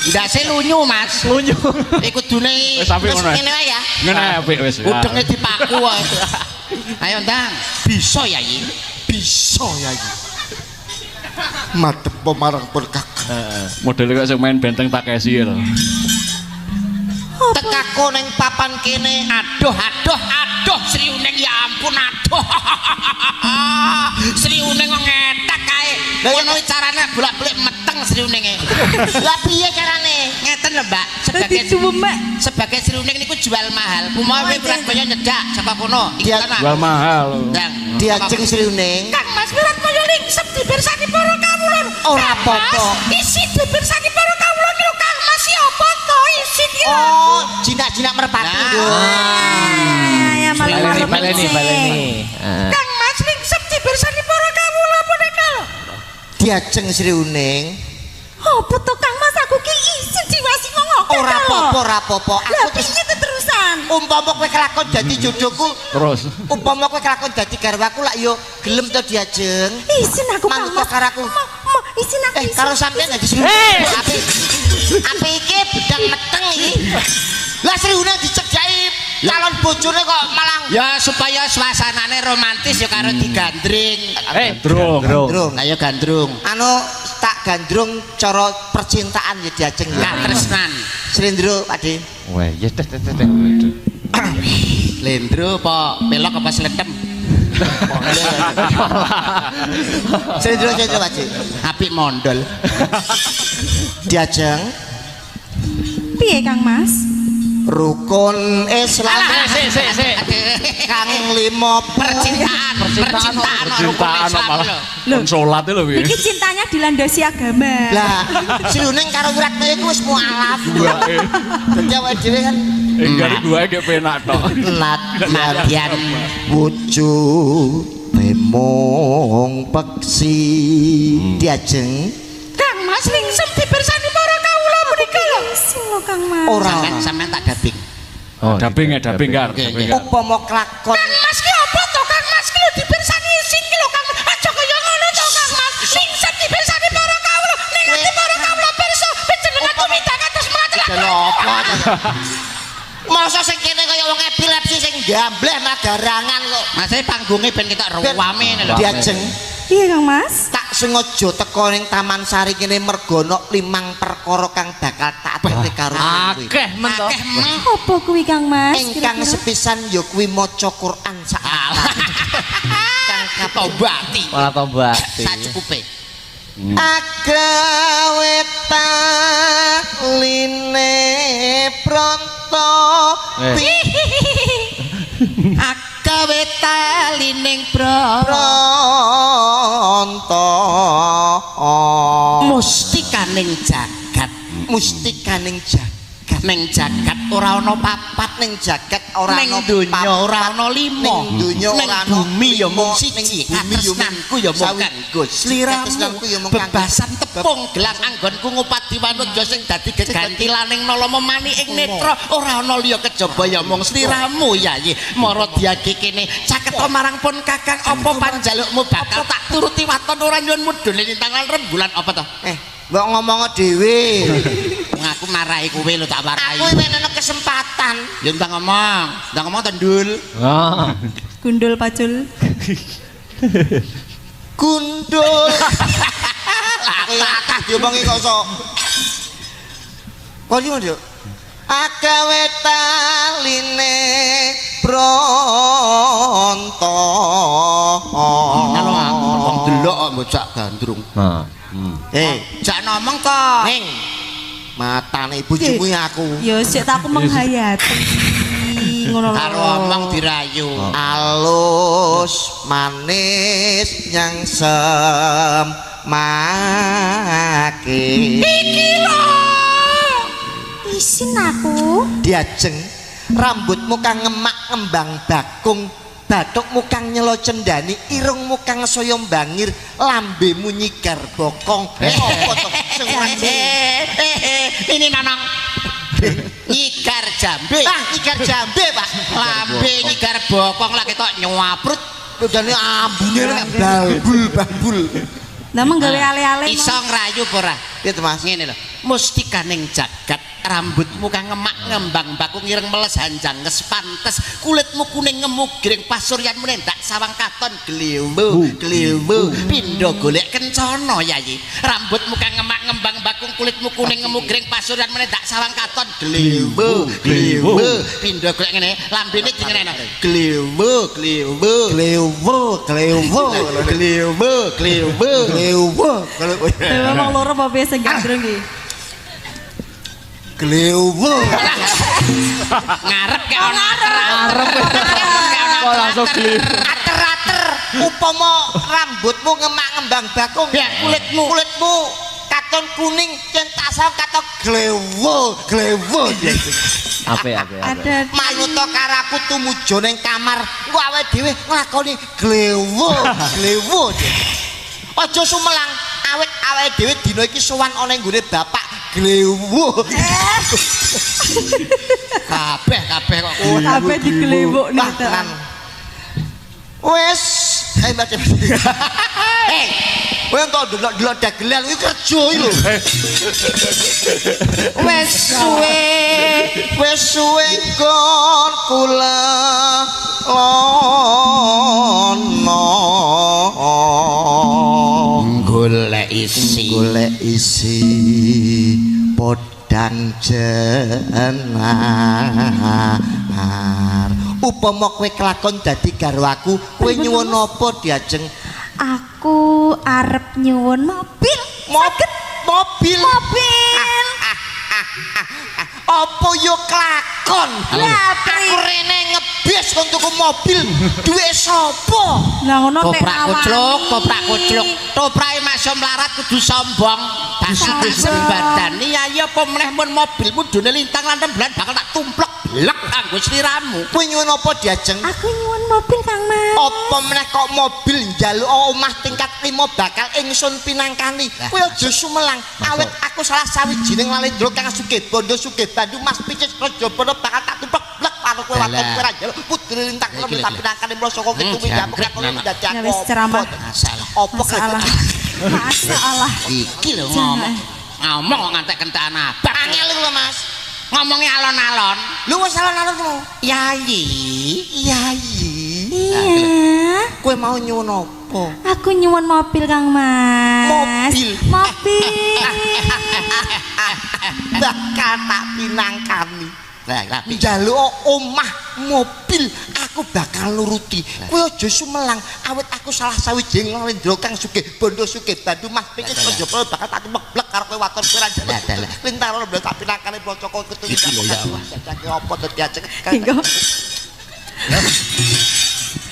Ndase lunyu, Mas. Lunyu. Iku dune Wis apik ngono. ngene wae ya. Ngene apik wis. Udenge dipaku wae. Ayo ndang. Bisa ya iki. Bisa ya iki. Madhep marang pun kakak. Modele kok sing main benteng Takeshi lho. Tekaku ning papan kene aduh Sri Uning ya ampun aduh Sri Uning kok ngetek kae ngono carane bolak-balik meteng Sri Uninge lah piye carane ngeten lho Mbak sebagai Sri Uning niku jual mahal kumaha Wiratmaya nyedak saka kono iki tenan Jual mahal. Diajeng Sri Uning. Kang Mas Wiratmaya ningsep dipirsani para kawula Ora apa-apa. isi dipirsani para kawula ki lho Kang Mas ya apa to isi ki Oh, jinak-jinak merpati lho. Ya Baleni. Kang Mas ningsep dipirsani para kawula punika lho Diajeng Sri Uning. Apa to Kang Mas aku ki isin diwasi ngomong. Ora apa-apa. Lah Aku terus piye terusan? umpama kowe kelakon dadi jodohku, Terus. umpama kowe kelakon dadi garwaku lak yo gelem to diajeng. Isin aku Kang Manut Mas. karo aku. Isin aku. Karo sampean dadi Sri Uning. Apik iki bedang meteng iki. Lah Sri Uning dicedhaki calon bojone kok malah ya supaya suasanane romantis ya karo digandring Drung. ayo gandrung anu tak gandrung cara percintaan ya diajeng ya. katresnan Slendro Pakde. Wah, ya teh. lendro apa pelok apa sletem Slendro Pakde. apik mondol Diajeng Piye Kang Mas? rukun Islam kang limo percintaan malah kon salat lho piye. Iki cintanya dilandasi agama. lah Sri Uning karo Wiratmaya iku wis mualaf dadi awake dhewe kan Enggak gua gek penak tok. nadyan wujud temong peksi diajeng Kang Mas ningsep dipirsani para kawula menika lho Isin lo Kang Mas. ora sampean tak dabing Daping gar. upama kelakon Kang Mas ki apa to Kang Mas ki lho dipirsani isin ki lho Kang aja kaya ngono to Kang Mas ningsep dipirsani para kawula ning ati para kawula pirsa panjenengan tumindak kados mati apa Masa sing kene kaya wong epilepsi sing gambleh magarangan kok. Masih panggungnya ben kita ruwame lho. Diajeng. Iya Kang Mas. Tak sengaja teko ning Taman Sari kene mergo ana 5 perkara kang bakal tak atete karo kowe. Akeh men to. Apa kuwi Kang Mas? Ingkang sepisan ya kuwi maca Quran sak Kang katobati. Ora tobati. Sacukupe. Agawe taline pronto Agawe talining pronto mustikaning jagat ning jagat ora ana papat ning jagat ora ana donya ora ana 5 ning donya ora ana bumi ya mung siji katresnanku ya mung kanggo sliramu bebasan tepung gelang anggonku ngupadi wanudha sing dadi gegantilaning nala memani ing netra ora ana liya kejaba ya mung sliramu yayi mara diage kene caketa marang pun kakang apa panjalukmu bakal tak turuti waton ora nyuwun mudhun ing tanggal rembulan apa to mbok ngomong dhewe aku marahi kowe lho tak marahi aku wis ana kesempatan ya entah ngomong tendul Gundul pacul. gundul akeh diomongi kok iso kok yo agawe taline pronto ngono wong delok kok bocah gandrung jak ngomong to ning matane bojomu aku Ya sik tak aku menghayati. Ngono lho. karo omong dirayu alus manis nyangsem make Iki lho. Isin aku. diajeng rambutmu kang ngemak ngembang bakung bathukmu kang nyelo cendani irungmu kang saya bangir lambemu nyigar bokong apa to sing ini nanang nyigar jambe nyigar jambe Pak lambe nyigar bokong lah ketok nyuaprut jane ambune rek babul Namang gawe ale-ale. iso ngrayu apa ora piye to Mas ngene lho mustikaning jagat rambutmu kang ngemak ngembang bakung ireng meles hanjang pantes kulitmu kuning ngemu giring pasuryan menendak sawang katon glewmu pindho golek kencana yayi rambutmu kang ngemak ngembang bakung kulitmu kuning ngemu giring pasuryan menendak sawang katon glewmu pindho golek ngene lambene dingeneno glewmu Memang loro apa biasa gandrung iki. Glewo ngarep kek ana Kok langsung glir. ater upama rambutmu ngemak ngembang bakung kulitmu katon kuning yen tak saw katon glewo Ape. Ada manuta karo aku tumuju ning kamar ku awake dhewe nglakoni glewo aja sumelang awet awake dhewe dina iki sowan ana nggone bapak glewo kabeh kok kabeh diglewok nih to. wes baca kowe kok delok dagelan kuwi kerja iki lho wes suwe kon kula lono golek isi podang jenar upama kowe kelakon dadi garwa aku kowe nyuwun apa diajeng Aku arep nyuwun mobil. mobil apa yo kelakon aku rene ngebis untuk mobil duwe sapa Lah ngono nek koprak kucluk toprake masuk melarat kudu sombong dasar badan iya apa meneh mun mobilmu dune lintang lan bulan bakal tak tumplek blek kanggo sliramu kowe nyuwun apa diajeng Aku nyuwun mobil Kang Mas. apa meneh kok mobil njaluk omah tingkat 5 bakal ingsun pinangkani kowe aja sumelang awet aku salah sawijining lalendra kang sugih bondo sugih Bandung Mas Picis Rajabana bakal tak tumplek blek karo kowe waton kowe ra njaluk putri lintang lan tak pinangkani mlo saka kitu mindapuk aku dadi aku Wis ceramah. apa Masalah. iki lho ngomong kok ngantek kentekan abang angel lho Mas ngomongnya alon-alon. Lu wis alon-alon to? Yayi. Yayi. Iya. Kowe mau nyuwun apa? Aku nyuwun mobil Kang Mas. Mobil. Bakal tak pinangkani. Njaluk omah mobil aku bakal nuruti. Kowe aja sumelang awit aku salah sawijing lendra kang sugih bondo sugih Bandung Mas pikir njaba bakal tak meblek karo kowe waton kowe ra jalan. Pintaro mbok tak pinangkani blocoko ketu iki lho ya. Dadi apa dadi ajeng.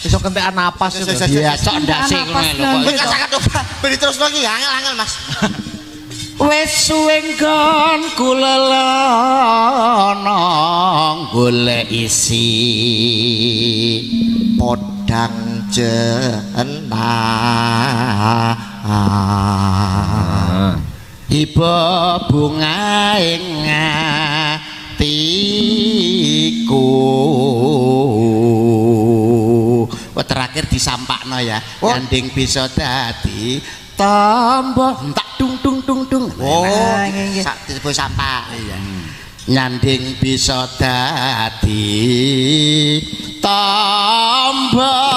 Iso kentekan napas itu. Iya, cok ndase ngono lho kok. Wis sakit coba. Ben terus lagi angel-angel Mas. Wis suweng kon kulelana golek isi podang jenah. Iba bunga ing atiku. Terakhir disampakno ya. Nyanding bisa dadi tambah tak dung dung dung dung. Oh, sak disebut sampah. Iya. Nyanding bisa dadi tambah.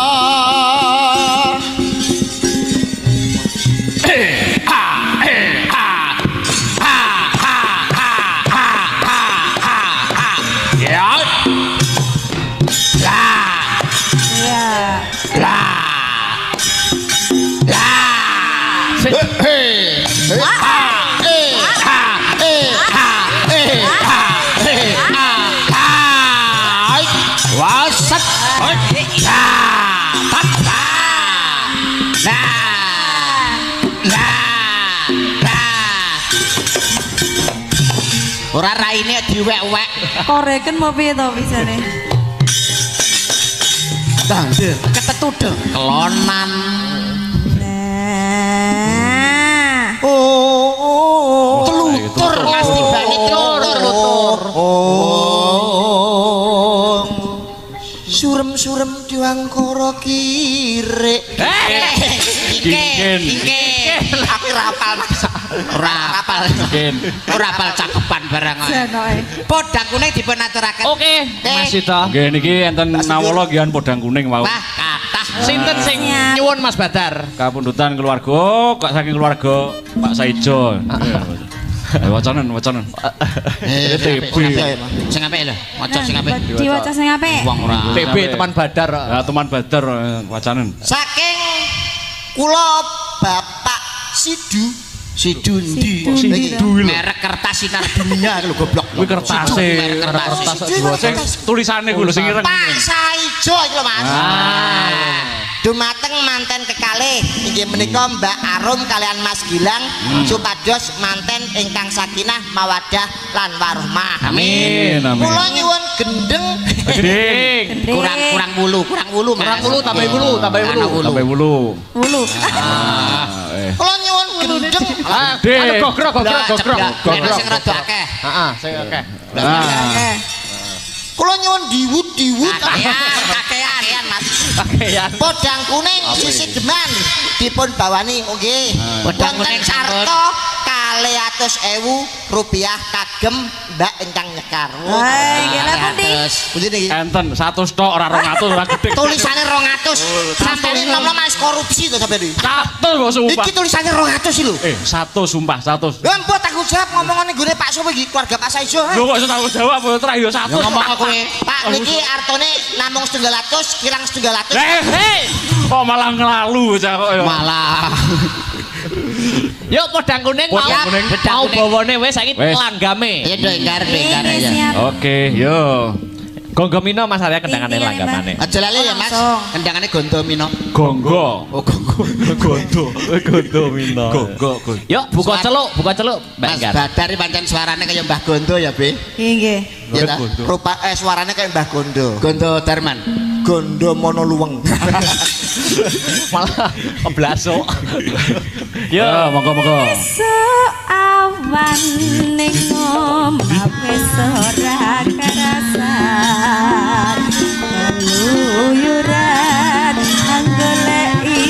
Ora raine diwek-wek. Koreken mau piye to bisane? Tangde ketetudeng kelonan. Nah. Oh, telutur Mas tibane telutur. Oh. Surem-surem diwangkara kirik. Iki aku rapal Mas. Rapal. Ora rapal cakepan barang ae. Podang kuning dipun aturaken. Oke, Mas Sita. Nggih niki enten nawala nggih podang kuning mau. Wah, kathah. Sinten sing nyuwun Mas Badar? Kapundutan keluarga, kok saking keluarga Pak Saijo. Wacanan. TB. Sing apik lho, maca sing apik. Diwaca sing apik. Wong ora. TB teman Badar. Ya teman Badar wacanan. Saking kula Bapak Sidu ndi? Merek kertas sinar dunia lho goblok. Kuwi kertase, kertas sing tulisane kuwi lho sing ireng. Pak Saijo iki lho Mas. Dumateng manten kekalih inggih menika Mbak Arum kalian Mas Gilang supados manten ingkang sakinah mawaddah lan warahmah. Amin. Kula nyuwun gendeng Kurang wulu Mas. Kurang wulu tambah wulu. Kula nyuwun gendeng. Gogrok. Sing rada akeh. Heeh, sing akeh. Kula nyuwun diwud. Kakean Mas. Kakean. Podang kuning sisi deman dipun bawani nggih. Podang kuning sampun. 200.000 rupiah kagem Mbak ingkang nyekar. Wah, gila pundi? Pundi niki? Enten 100 tok ora 200 ora gedhe. Tulisane 200. Sampeyan nom mas korupsi to sampeyan iki. 100 kok sumpah. Iki tulisane 200 lho. 100 sumpah 100. Lha mbok tanggung jawab ngomongane nggone Pak Sopo iki keluarga Pak Saijo. Lho kok iso tanggung jawab terakhir yo 100. Ngomong kowe. Pak niki artone namung 100 kirang 100. Kok malah ngelalu cah kok ya. Malah. Yuk podang kuning mau bawane wis saiki langgame. Ya do enggar ya. Oke, yo. Gonggomino Mas Arya kendangane langgamane. Aja lali ya Mas. Kendangane Gondomino. Gonggo. Oh Gonggo. Gondomino. Gonggo. Yuk buka celuk Mbak Mas Enggar. Badar iki pancen suarane kaya Mbah Gondo ya, Be. Nggih. Ya ta? Rupa suarane kayak Mbah Gondo. Gondo Darman. Gondo mono luweng. Malah keblasuk. Ya, monggo. Esuk awan ning ombak wis ora kerasan. Keluyuran anggoleki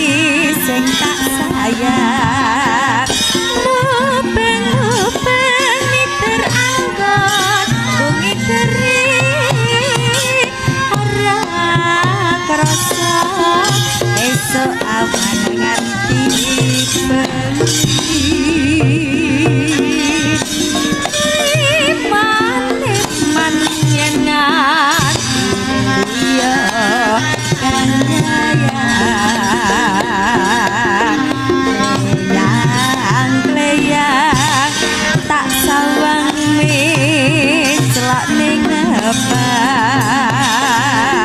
sing tak sayang. Lupeng miter anggot Bapak